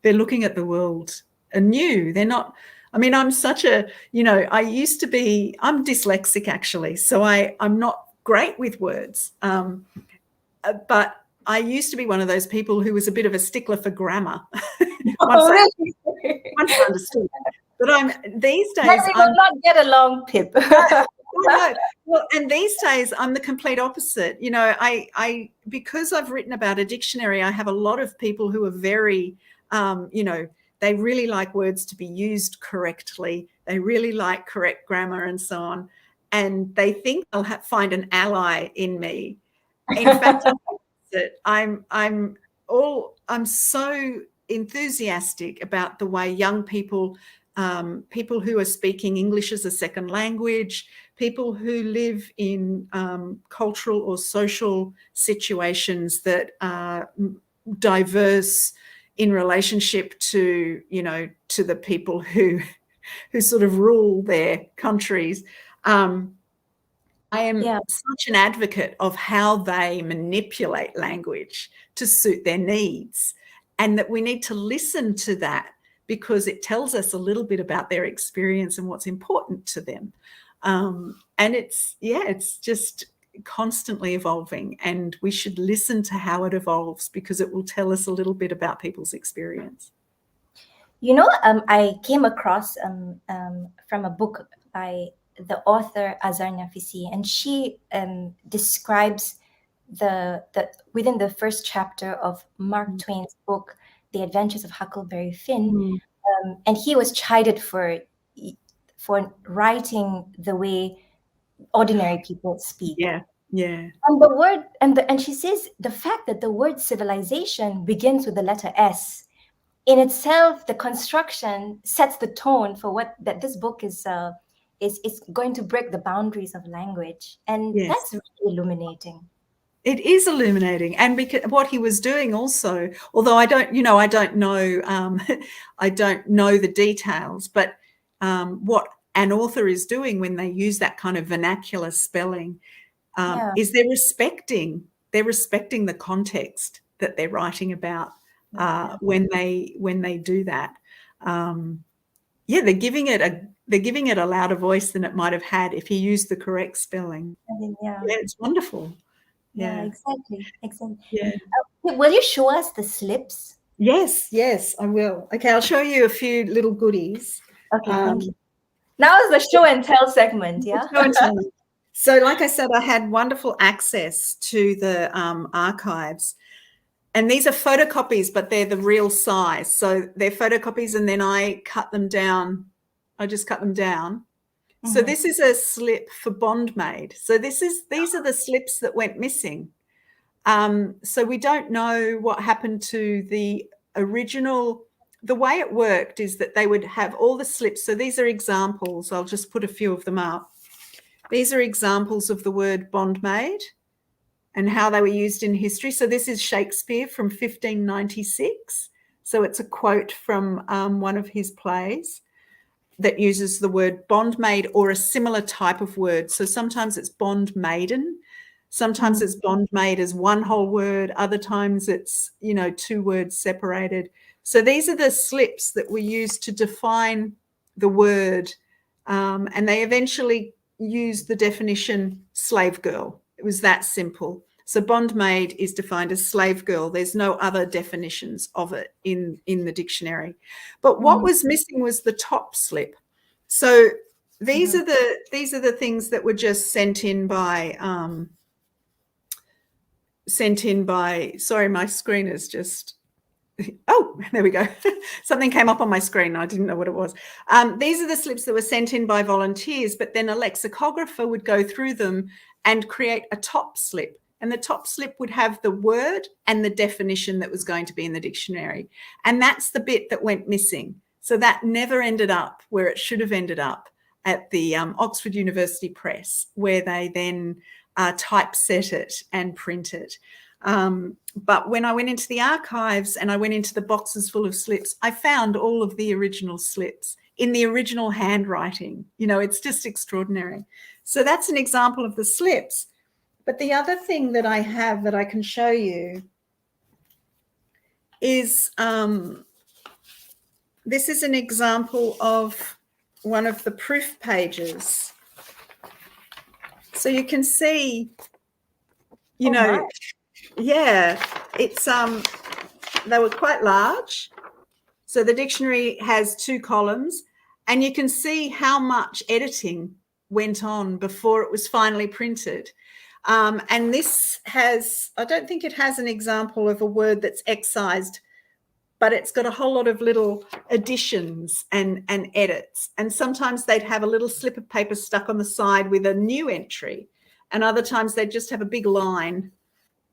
they're looking at the world anew. They're not, I mean, I'm such a, you know, I'm dyslexic actually, so I'm not great with words. But I used to be one of those people who was a bit of a stickler for grammar. once I understood. But these days. We will not get along, Pip. No. Well, and these days I'm the complete opposite. You know, I because I've written about a dictionary, I have a lot of people who are very, you know, they really like words to be used correctly. They really like correct grammar and so on. And they think they'll find an ally in me. In fact, I'm so enthusiastic about the way young people, people who are speaking English as a second language, people who live in cultural or social situations that are diverse in relationship to, you know, to the people who sort of rule their countries. I am Yeah. such an advocate of how they manipulate language to suit their needs, and that we need to listen to that because it tells us a little bit about their experience and what's important to them. And it's just constantly evolving, and we should listen to how it evolves because it will tell us a little bit about people's experience. You know, I came across from a book by the author Azar Nafisi, and she describes the within the first chapter of Mark Twain's book, The Adventures of Huckleberry Finn, Mm. And he was chided for writing the way ordinary people speak. Yeah, yeah, And the word and she says the fact that the word civilization begins with the letter S in itself, the construction sets the tone for what that this book is going to break the boundaries of language, and yes. that's really illuminating. It is illuminating, and because what he was doing also, although I don't know, I don't know the details, but what an author is doing when they use that kind of vernacular spelling Yeah, is they're respecting the context that they're writing about yeah, when they do that. Yeah, they're giving it a louder voice than it might have had if he used the correct spelling. I think, yeah, Yeah, it's wonderful. yeah, Yeah, exactly, exactly. yeah. Will you show us the slips? Yes, I will. Okay, I'll show you a few little goodies. Okay, thank you. Um, Now is the show and tell segment. Yeah. show and tell. So, like I said, I had wonderful access to the archives. And these are photocopies, but they're the real size. So they're photocopies, and then I cut them down. I just cut them down. So Mhm. this is a slip for Bondmaid. So these are the slips that went missing. So we don't know what happened to the original. The way it worked is that they would have all the slips. So these are examples. I'll just put a few of them up. These are examples of the word Bondmaid and how they were used in history. So this is Shakespeare from 1596. So it's a quote from one of his plays that uses the word bondmaid or a similar type of word. So sometimes it's bondmaiden, sometimes it's bondmaid as one whole word, other times it's, two words separated. So these are the slips that were used to define the word, and they eventually used the definition slave girl. It was that simple. So bondmaid is defined as slave girl. There's no other definitions of it in the dictionary. But what was missing was the top slip. So these are the things that were just sent in by sorry, my screen is just oh, there we go. Something came up on my screen. I didn't know what it was. These are the slips that were sent in by volunteers, but then a lexicographer would go through them and create a top slip. And the top slip would have the word and the definition that was going to be in the dictionary. And that's the bit that went missing. So that never ended up where it should have ended up at the Oxford University Press, where they then typeset it and print it. But when I went into the archives and I went into the boxes full of slips, I found all of the original slips in the original handwriting. It's just extraordinary. So that's an example of the slips. But the other thing that I have that I can show you is this is an example of one of the proof pages. So you can see, yeah, it's they were quite large. So the dictionary has 2 columns, and you can see how much editing went on before it was finally printed. And this has, I don't think it has an example of a word that's excised, but it's got a whole lot of little additions and edits. And sometimes they'd have a little slip of paper stuck on the side with a new entry, and other times they'd just have a big line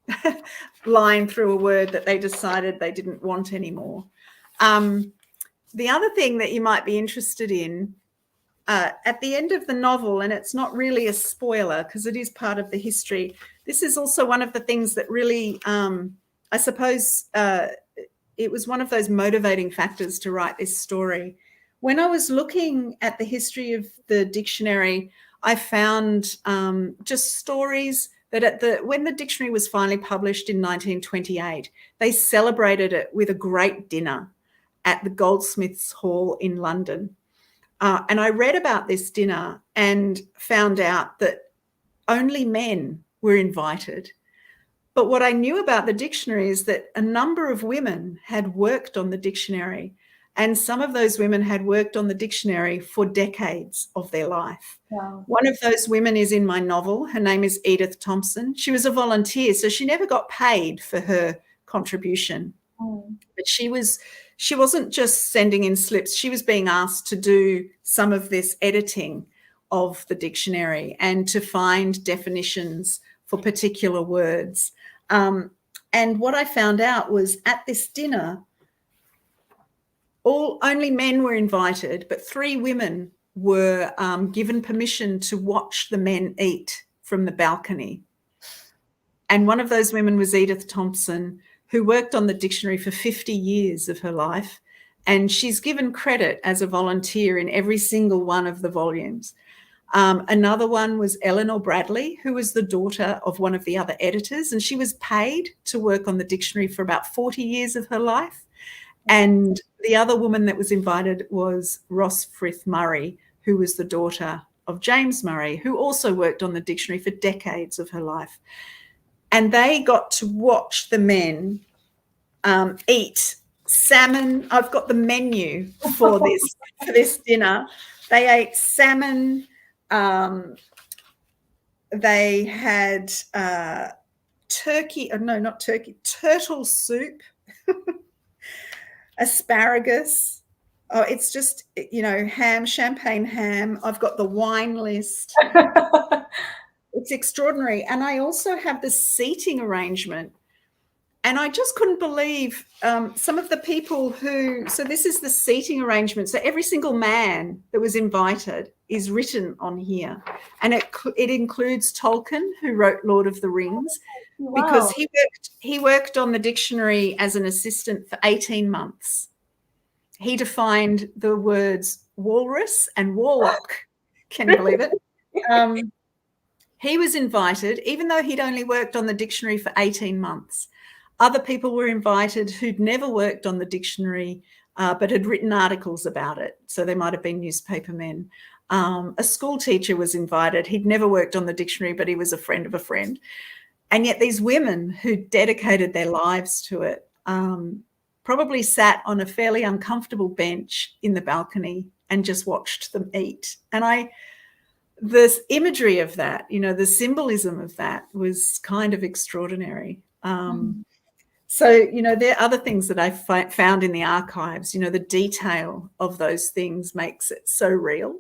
through a word that they decided they didn't want anymore. The other thing that you might be interested in, at the end of the novel, and it's not really a spoiler because it is part of the history, this is also one of the things that really, I suppose, it was one of those motivating factors to write this story. When I was looking at the history of the dictionary, I found just stories that when the dictionary was finally published in 1928, they celebrated it with a great dinner at the Goldsmiths Hall in London. And I read about this dinner and found out that only men were invited. But what I knew about the dictionary is that a number of women had worked on the dictionary, and some of those women had worked on the dictionary for decades of their life. Wow. One of those women is in my novel. Her name is Edith Thompson. She was a volunteer, so she never got paid for her contribution. But she wasn't just sending in slips. She was being asked to do some of this editing of the dictionary and to find definitions for particular words. And what I found out was at this dinner, only men were invited, but 3 women were given permission to watch the men eat from the balcony. And one of those women was Edith Thompson, who worked on the dictionary for 50 years of her life. And she's given credit as a volunteer in every single one of the volumes. Another one was Eleanor Bradley, who was the daughter of one of the other editors, and she was paid to work on the dictionary for about 40 years of her life. And the other woman that was invited was Ross Frith Murray, who was the daughter of James Murray, who also worked on the dictionary for decades of her life. And they got to watch the men eat salmon. I've got the menu for this dinner. They ate salmon. They had turtle soup, asparagus. Oh, it's just, ham, champagne ham. I've got the wine list. It's extraordinary. And I also have the seating arrangement. And I just couldn't believe some of the people so this is the seating arrangement. So every single man that was invited is written on here. And it includes Tolkien, who wrote Lord of the Rings, Wow. because he worked on the dictionary as an assistant for 18 months. He defined the words walrus and warlock. Can you believe it? He was invited, even though he'd only worked on the dictionary for 18 months. Other people were invited who'd never worked on the dictionary, but had written articles about it. So they might have been newspaper men. A school teacher was invited. He'd never worked on the dictionary, but he was a friend of a friend. And yet these women who dedicated their lives to it probably sat on a fairly uncomfortable bench in the balcony and just watched them eat. And this imagery of that, the symbolism of that was kind of extraordinary. So, there are other things that I found in the archives, the detail of those things makes it so real.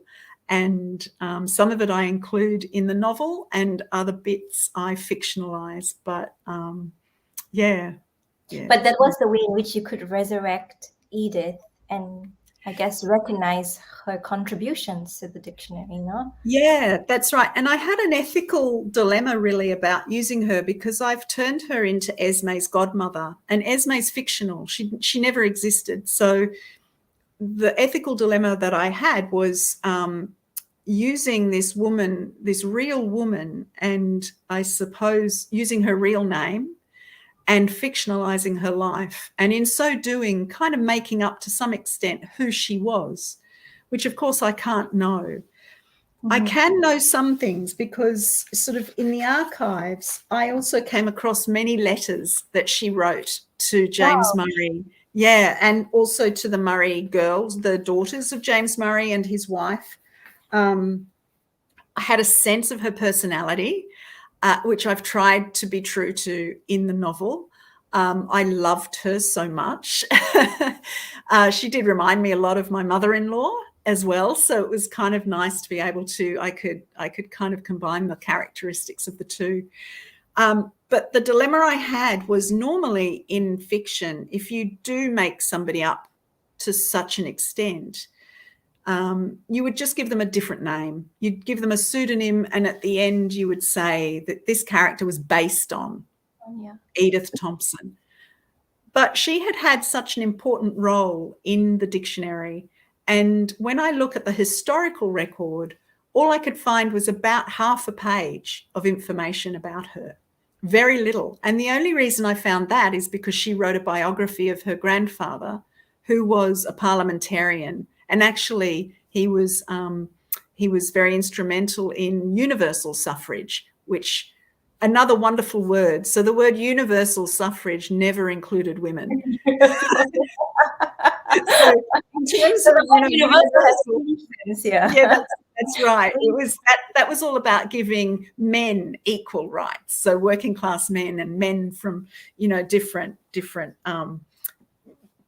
And some of it I include in the novel and other bits I fictionalize. But yeah. But that was the way in which you could resurrect Edith and I guess recognize her contributions to the dictionary, Yeah, that's right. And I had an ethical dilemma really about using her because I've turned her into Esme's godmother, and Esme's fictional. She never existed. So the ethical dilemma that I had was using this woman, this real woman, and I suppose using her real name and fictionalizing her life, and in so doing kind of making up to some extent who she was, which of course I can't know. I can know some things because sort of in the archives, I also came across many letters that she wrote to James Murray. Yeah, and also to the Murray girls, the daughters of James Murray and his wife. I had a sense of her personality, which I've tried to be true to in the novel. I loved her so much. She did remind me a lot of my mother-in-law as well. So it was kind of nice to be able to, I could kind of combine the characteristics of the two. But the dilemma I had was normally in fiction, if you do make somebody up to such an extent, you would just give them a different name. You'd give them a pseudonym, and at the end you would say that this character was based on Edith Thompson. But she had had such an important role in the dictionary. And when I look at the historical record all I could find was about half a page of information about her. Very little. And the only reason I found that is because she wrote a biography of her grandfather, who was a parliamentarian. And actually, he was very instrumental in universal suffrage, which another wonderful word. So the word universal suffrage never included women. So in terms of universal, yeah, that's right. It was that was all about giving men equal rights. So working class men and men from different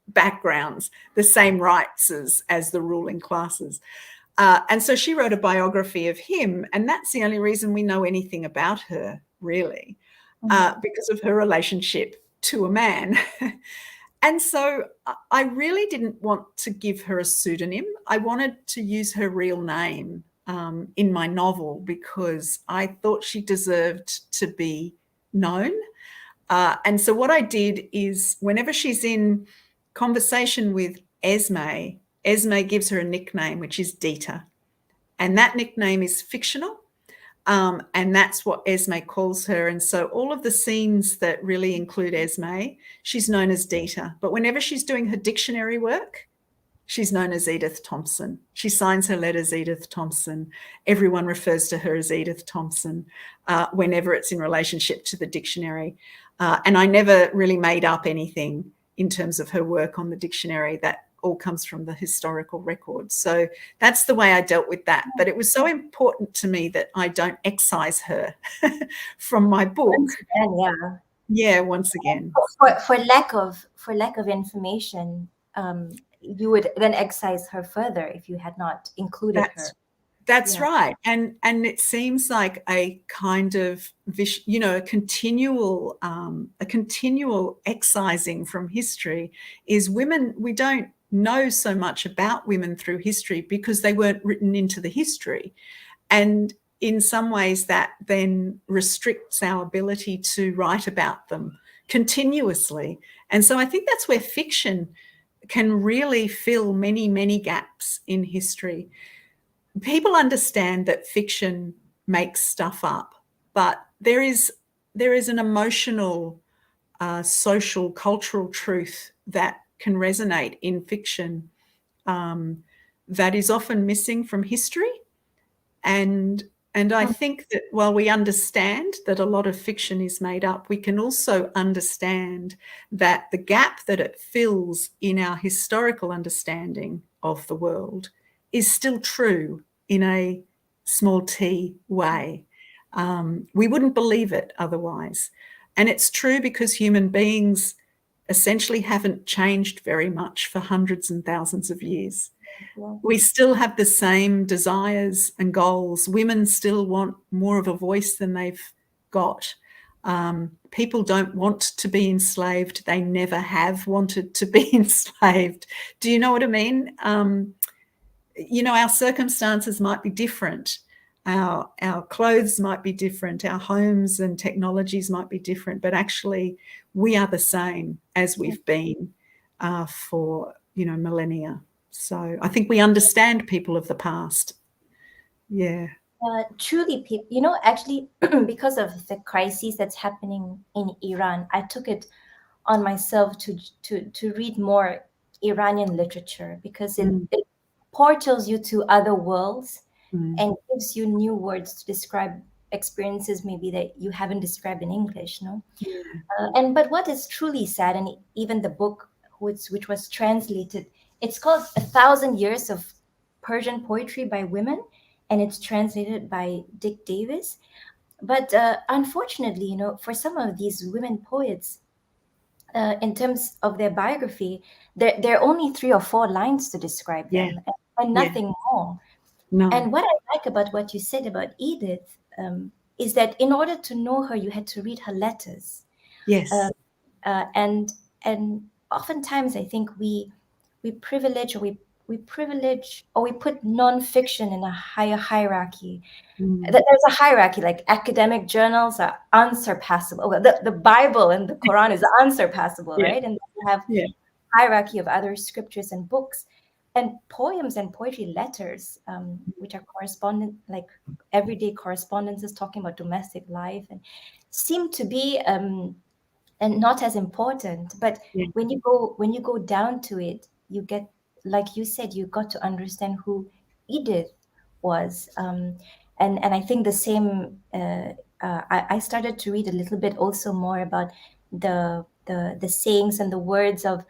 backgrounds, the same rights as the ruling classes. And so she wrote a biography of him, and that's the only reason we know anything about her, really, because of her relationship to a man. And so I really didn't want to give her a pseudonym. I wanted to use her real name in my novel because I thought she deserved to be known. And so what I did is, whenever she's in conversation with Esme gives her a nickname, which is Dita. And that nickname is fictional. And that's what Esme calls her. And so all of the scenes that really include Esme, she's known as Dita. But whenever she's doing her dictionary work, she's known as Edith Thompson. She signs her letters Edith Thompson. Everyone refers to her as Edith Thompson whenever it's in relationship to the dictionary. And I never really made up anything in terms of her work on the dictionary. That all comes from the historical records. So that's the way I dealt with that. But it was so important to me that I don't excise her from my book. Once again. For lack of information, you would then excise her further if you had not included her. That's right. And it seems like a kind of, a continual excising from history is women. We don't know so much about women through history because they weren't written into the history. And in some ways that then restricts our ability to write about them continuously. And so I think that's where fiction can really fill many, many gaps in history. People understand that fiction makes stuff up, but there is an emotional, social, cultural truth that can resonate in fiction that is often missing from history. And I think that while we understand that a lot of fiction is made up, we can also understand that the gap that it fills in our historical understanding of the world is still true in a small t way. We wouldn't believe it otherwise. And it's true because human beings essentially haven't changed very much for hundreds and thousands of years. We still have the same desires and goals. Women still want more of a voice than they've got. People don't want to be enslaved. They never have wanted to be enslaved. Do you know what I mean? Our circumstances might be different. Our clothes might be different. Our homes and technologies might be different, but actually we are the same as we've been for, millennia. So I think we understand people of the past. Yeah. Truly, people, actually, because of the crisis that's happening in Iran, I took it on myself to read more Iranian literature because it portals you to other worlds and gives you new words to describe experiences maybe that you haven't described in English, no? But what is truly sad, and even the book which was translated, it's called 1,000 Years of Persian Poetry by Women, and it's translated by Dick Davis. But unfortunately, for some of these women poets, in terms of their biography, there are only 3 or 4 lines to describe them, and nothing more. No. And what I like about what you said about Edith is that in order to know her, you had to read her letters. Yes. And oftentimes I think we privilege, or we put nonfiction in a higher hierarchy. There's a hierarchy, like academic journals are unsurpassable. The Bible and the Quran is unsurpassable, right? And you have hierarchy of other scriptures and books. and poems and poetry letters, which are correspondent, like everyday correspondences talking about domestic life, and seem to be and not as important. But Yeah. when you go down to it, you get, like you said, you got to understand who Edith was. And I think the same. I started to read a little bit also more about the sayings and the words of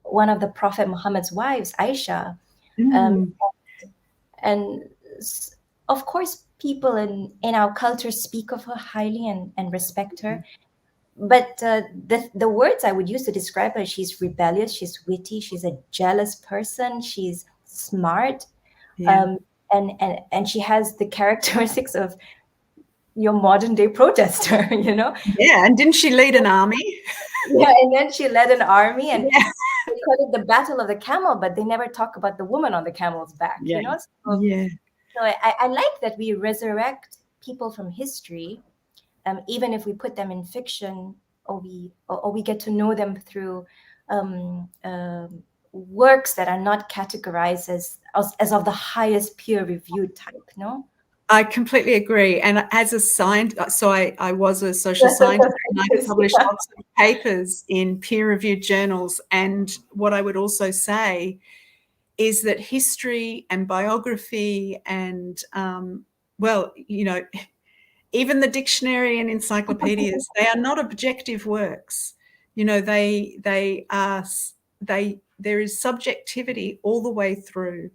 one of the Prophet Muhammad's wives, Aisha, um, Mm. and of course people in our culture speak of her highly and respect her. But the words I would use to describe her: she's rebellious, she's witty, she's a jealous person, she's smart, Yeah. um, and she has the characteristics of your modern day protester, you know. Yeah. And didn't she lead an army? Yeah, and then she led an army, and Yeah. they call it the Battle of the Camel, but they never talk about the woman on the camel's back, Yeah. you know. Yeah. So I like that we resurrect people from history, even if we put them in fiction, or we get to know them through works that are not categorized as of the highest peer reviewed type. No. I completely agree. And as a scientist, so I was a social scientist, and I published Yeah. lots of papers in peer-reviewed journals. And what I would also say is that history and biography and, well, you know, even the dictionary and encyclopedias, they are not objective works. You know, there is subjectivity all the way through.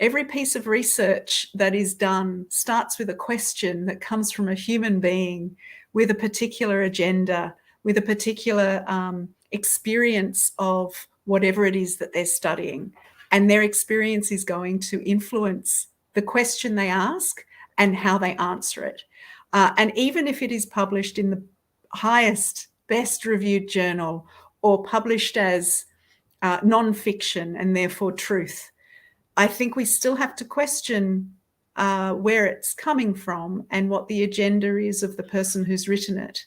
Every piece of research that is done starts with a question that comes from a human being with a particular agenda, with a particular experience of whatever it is that they're studying. And their experience is going to influence the question they ask and how they answer it. And even if it is published in the highest, best reviewed journal, or published as non-fiction and therefore truth, I think we still have to question where it's coming from and what the agenda is of the person who's written it.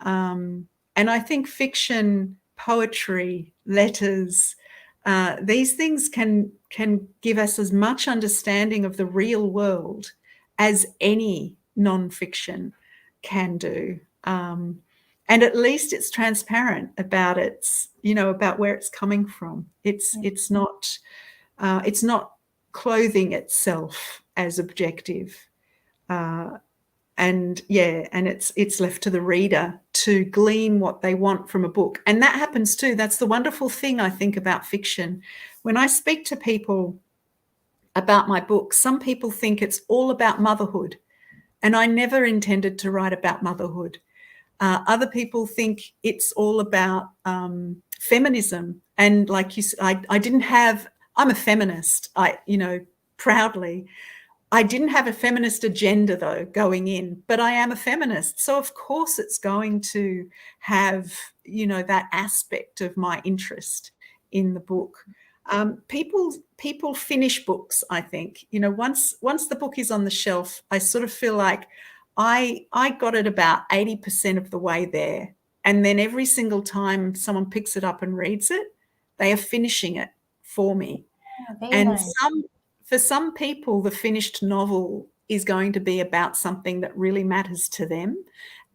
And I think fiction, poetry, letters, these things can give us as much understanding of the real world as any non-fiction can do. And at least it's transparent about its, you know, about where it's coming from. It's not clothing itself as objective. And it's left to the reader to glean what they want from a book. And that happens too. That's the wonderful thing, I think, about fiction. When I speak to people about my book, some people think it's all about motherhood. And I never intended to write about motherhood. Other people think it's all about feminism. And like you said, I'm a feminist, proudly. I didn't have a feminist agenda, though, going in, but I am a feminist. So, of course, it's going to have, that aspect of my interest in the book. People finish books, I think. Once the book is on the shelf, I sort of feel like I got it about 80% of the way there. And then every single time someone picks it up and reads it, they are finishing it for me. Very And nice. for some people, the finished novel is going to be about something that really matters to them.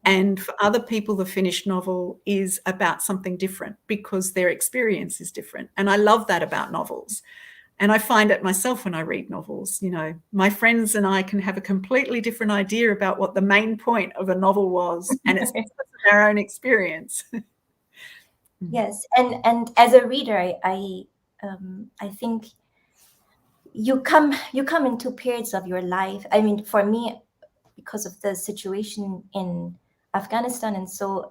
And for other people, the finished novel is about something different because their experience is different. And I love that about novels. And I find it myself when I read novels. My friends and I can have a completely different idea about what the main point of a novel was. And it's because of our own experience. Yes, and as a reader, I think you come into periods of your life. I mean, for me, because of the situation in Afghanistan, and so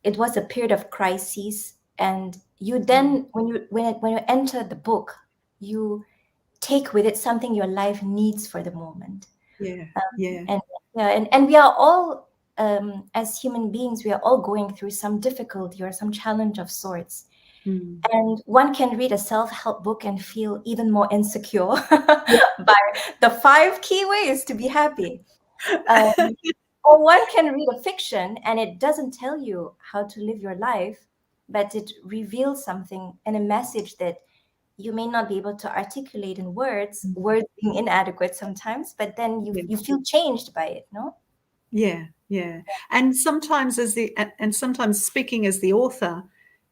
it was a period of crises. And you then, when you enter the book, you take with it something your life needs for the moment. Yeah. And we are all, as human beings, we are all going through some difficulty or some challenge of sorts. And one can read a self-help book and feel even more insecure by the 5 key ways to be happy. Or one can read a fiction and it doesn't tell you how to live your life, but it reveals something and a message that you may not be able to articulate in words, words being inadequate sometimes, but then you feel changed by it, no? Yeah, yeah. And sometimes sometimes speaking as the author,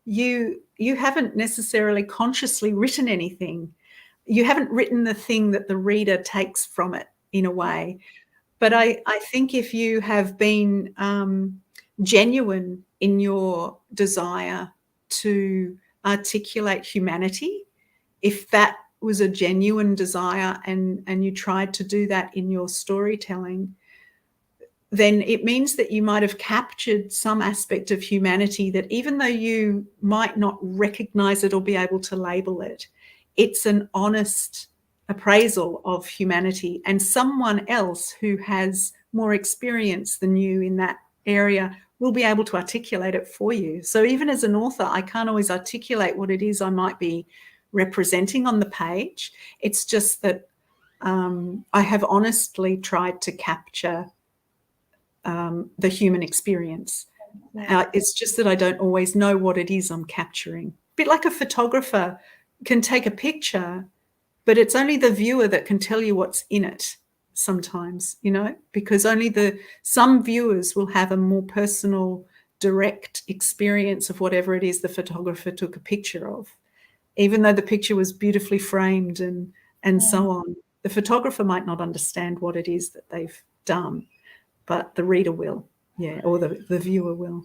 you haven't necessarily consciously written anything. You haven't written the thing that the reader takes from it in a way. But I think if you have been genuine in your desire to articulate humanity, if that was a genuine desire and you tried to do that in your storytelling, then it means that you might have captured some aspect of humanity that, even though you might not recognize it or be able to label it, it's an honest appraisal of humanity, and someone else who has more experience than you in that area will be able to articulate it for you. So even as an author, I can't always articulate what it is I might be representing on the page. It's just that I have honestly tried to capture the human experience. It's just that I don't always know what it is I'm capturing. A bit like a photographer can take a picture, but it's only the viewer that can tell you what's in it sometimes, you know, because only some viewers will have a more personal, direct experience of whatever it is the photographer took a picture of, even though the picture was beautifully framed and so on. The photographer might not understand what it is that they've done, but the reader will, or the viewer will.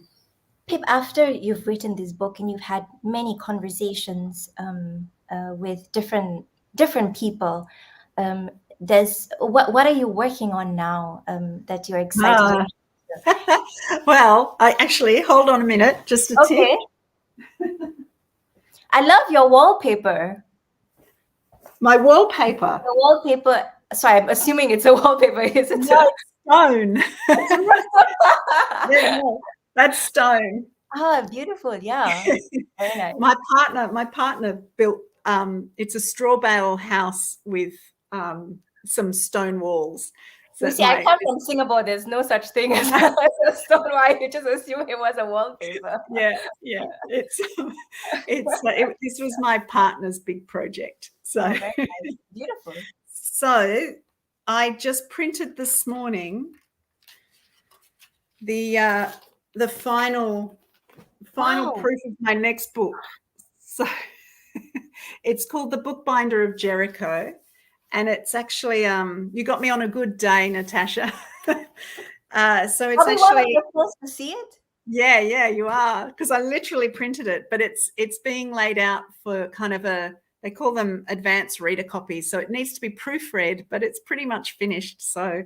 Pip, after you've written this book and you've had many conversations with different people, what are you working on now that you're excited about? Well, I actually, hold on a minute, just a Okay. tick. I love your wallpaper. My wallpaper. The wallpaper. Sorry, I'm assuming it's a wallpaper, isn't No, it? it's stone. Yeah, no, that's stone. Ah, beautiful. Yeah. Very nice. My partner built, it's a straw bale house with some stone walls. So You see, I come from Singapore. There's no such thing as a stone wall. You just assume it was a wallpaper. Yeah. This was my partner's big project. So very nice. Beautiful. So I just printed this morning the final proof of my next book. So it's called The Bookbinder of Jericho, and it's actually you got me on a good day, Natasha. So it's actually one of the first to see it. Yeah, you are, because I literally printed it, but it's being laid out for kind of they call them advanced reader copies, so it needs to be proofread, but it's pretty much finished. So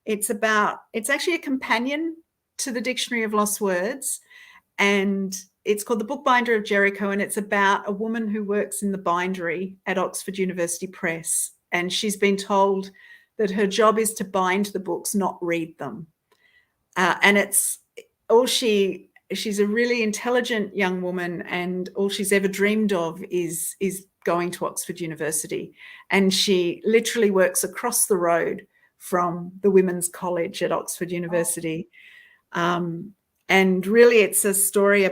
it's actually a companion to the Dictionary of Lost Words, and it's called The Bookbinder of Jericho, and it's about a woman who works in the bindery at Oxford University Press, and she's been told that her job is to bind the books, not read them. And she's a really intelligent young woman, and all she's ever dreamed of is going to Oxford University. And she literally works across the road from the Women's College at Oxford University. And really it's a story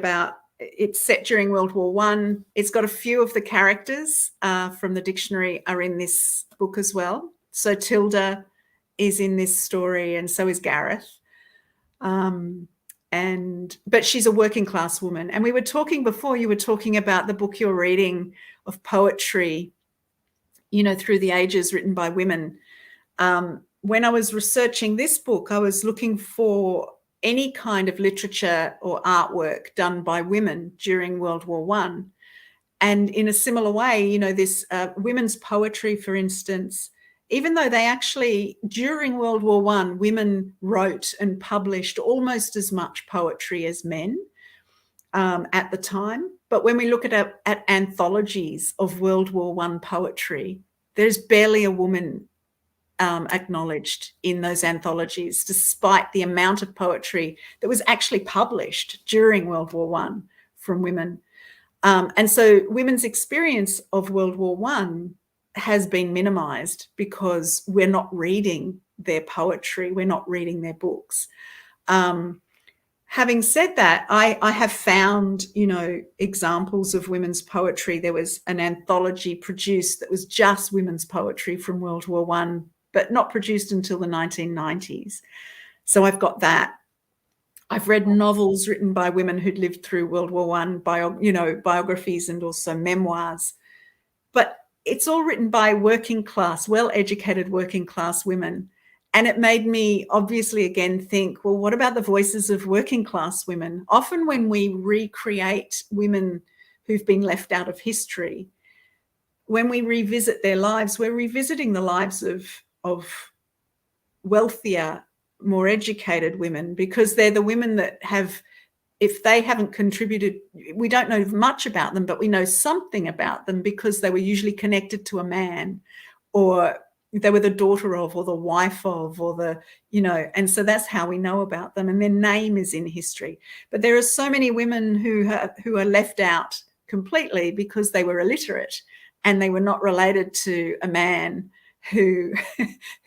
it's set during World War I. It's got a few of the characters from the dictionary are in this book as well. So Tilda is in this story, and so is Gareth. But she's a working class woman. And we were talking before, you were talking about the book you're reading of poetry, through the ages, written by women. When I was researching this book, I was looking for any kind of literature or artwork done by women during World War I. And in a similar way, this women's poetry, for instance, even though they actually, during World War I, women wrote and published almost as much poetry as men at the time. But when we look at anthologies of World War I poetry, there's barely a woman acknowledged in those anthologies, despite the amount of poetry that was actually published during World War I from women. And so women's experience of World War I has been minimised because we're not reading their poetry, we're not reading their books. having said that, I have found, examples of women's poetry. There was an anthology produced that was just women's poetry from World War I, but not produced until the 1990s. So I've got that. I've read novels written by women who'd lived through World War I, biographies and also memoirs. But it's all written by working class, well-educated working class women. And it made me obviously again think, well, what about the voices of working class women? Often when we recreate women who've been left out of history, when we revisit their lives, we're revisiting the lives of wealthier, more educated women, because they're the women that have, if they haven't contributed, we don't know much about them, but we know something about them because they were usually connected to a man, or they were the daughter of, or the wife of, or the, and so that's how we know about them, and their name is in history. But there are so many women who are left out completely because they were illiterate and they were not related to a man who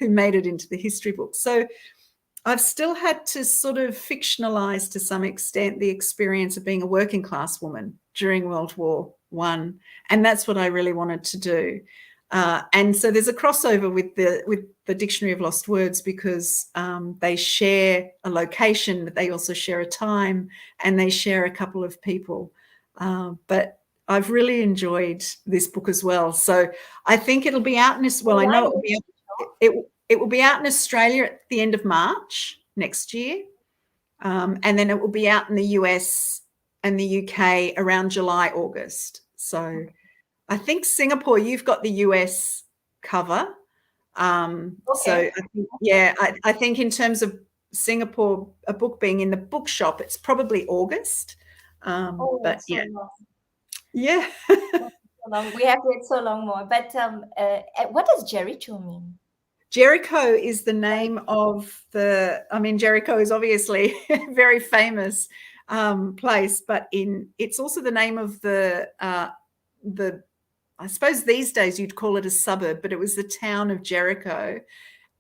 made it into the history book. So I've still had to sort of fictionalize to some extent the experience of being a working class woman during World War I, and that's what I really wanted to do. And so there's a crossover with the Dictionary of Lost Words, because they share a location, but they also share a time, and they share a couple of people. But I've really enjoyed this book as well. So I think it'll be out in this. Well, I know it will be. It will be out in Australia at the end of March next year, and then it will be out in the US and the UK around July, August. So I think Singapore, you've got the US cover. Okay. So I think in terms of Singapore, a book being in the bookshop, it's probably August. But yeah, long. Yeah. So long. We have to wait so long more. But what does Jericho mean? Jericho is the name of Jericho is obviously a very famous place, but it's also the name of the I suppose these days you'd call it a suburb, but it was the town of Jericho,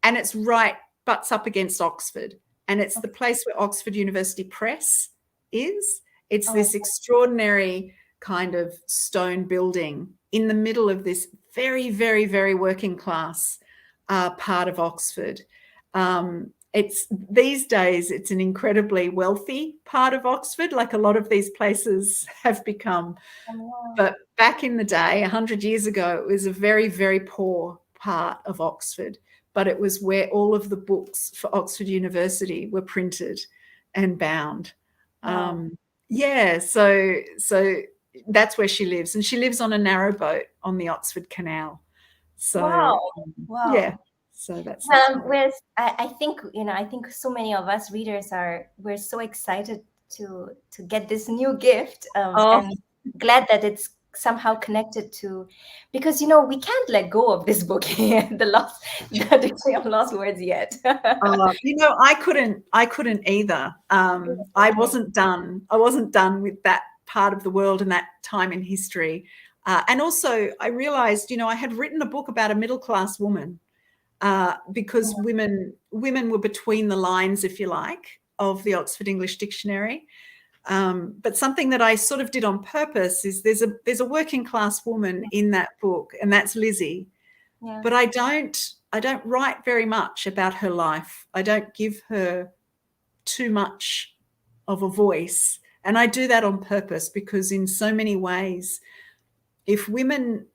and it's butts up against Oxford, and it's the place where Oxford University Press is. It's this extraordinary kind of stone building in the middle of this very, very, very working class part of Oxford. It's these days it's an incredibly wealthy part of Oxford, like a lot of these places have become. But back in the day, 100 years ago, it was a very, very poor part of Oxford, but it was where all of the books for Oxford University were printed and bound. So that's where she lives, and she lives on a narrowboat on the Oxford Canal. So yeah, so that's I think I think so many of us readers we're so excited to get this new gift, and glad that it's somehow connected to, because we can't let go of this book the Dictionary of Lost Words yet. I couldn't either. I wasn't done with that part of the world and that time in history. And also I realized, I had written a book about a middle-class woman, because women were between the lines, if you like, of the Oxford English Dictionary. But something that I sort of did on purpose is there's a working class woman in that book, and that's Lizzie. Yeah. But I don't write very much about her life. I don't give her too much of a voice. And I do that on purpose, because in so many ways, if women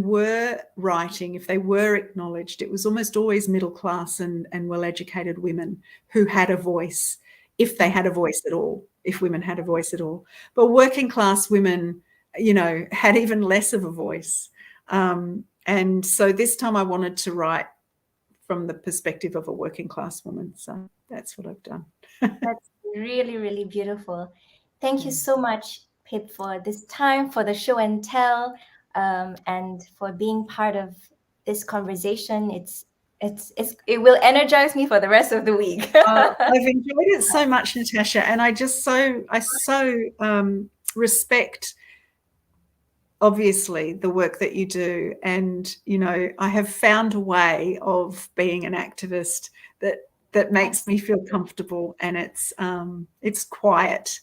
were writing, if they were acknowledged, it was almost always middle class and well-educated women who had a voice, if they had a voice at all, if women had a voice at all. But working class women, had even less of a voice. And so this time I wanted to write from the perspective of a working class woman. So that's what I've done. That's really, really beautiful. Thank you so much, Pip, for this time, for the show and tell, and for being part of this conversation. It will energize me for the rest of the week. I've enjoyed it so much, Natasha, and I so respect, obviously, the work that you do. And I have found a way of being an activist that that makes me feel comfortable, and it's quiet.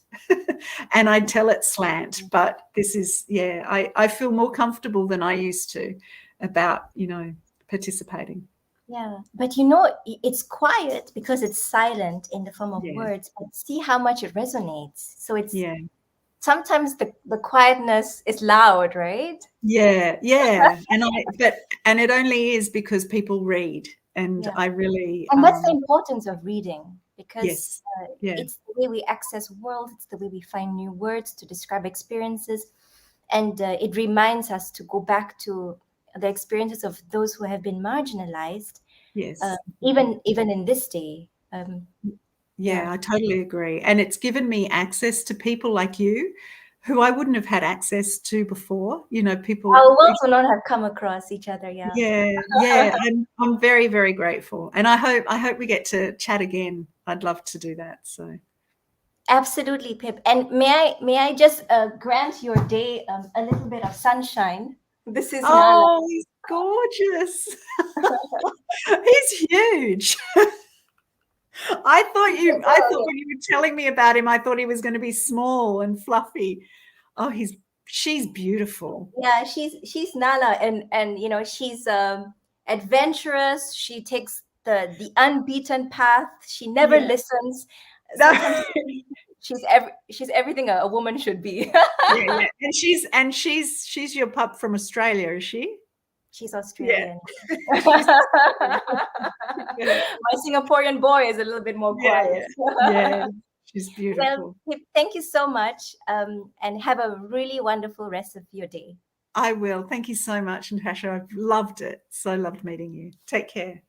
And I tell it slant, but this is, I feel more comfortable than I used to about, participating. Yeah, but it's quiet because it's silent in the form of Yeah. words, but see how much it resonates. So it's Yeah. sometimes the quietness is loud, right? Yeah. And it only is because people read, and Yeah. I really, And that's the importance of reading, because yes. Yeah. it's the way we access world, it's the way we find new words to describe experiences, and it reminds us to go back to the experiences of those who have been marginalized, Yes. even in this day. Yeah, I totally agree. And it's given me access to people like you who I wouldn't have had access to before. People. Our worlds will not have come across each other. Yeah. I'm very, very grateful. And I hope we get to chat again. I'd love to do that. So Absolutely, Pip. And may I just grant your day a little bit of sunshine? This is Nala. Oh, he's gorgeous. He's huge. I thought when you were telling me about him, I thought he was going to be small and fluffy. Oh, she's beautiful. Yeah, she's Nala, and she's adventurous. She takes the unbeaten path. She never listens. Sometimes she's everything a woman should be. Yeah. And she's your pup from Australia, is she? She's Australian. Yeah. My Singaporean boy is a little bit more quiet. Yeah. She's beautiful. Well, thank you so much, and have a really wonderful rest of your day. I will. Thank you so much, Natasha. I've loved it. So loved meeting you. Take care.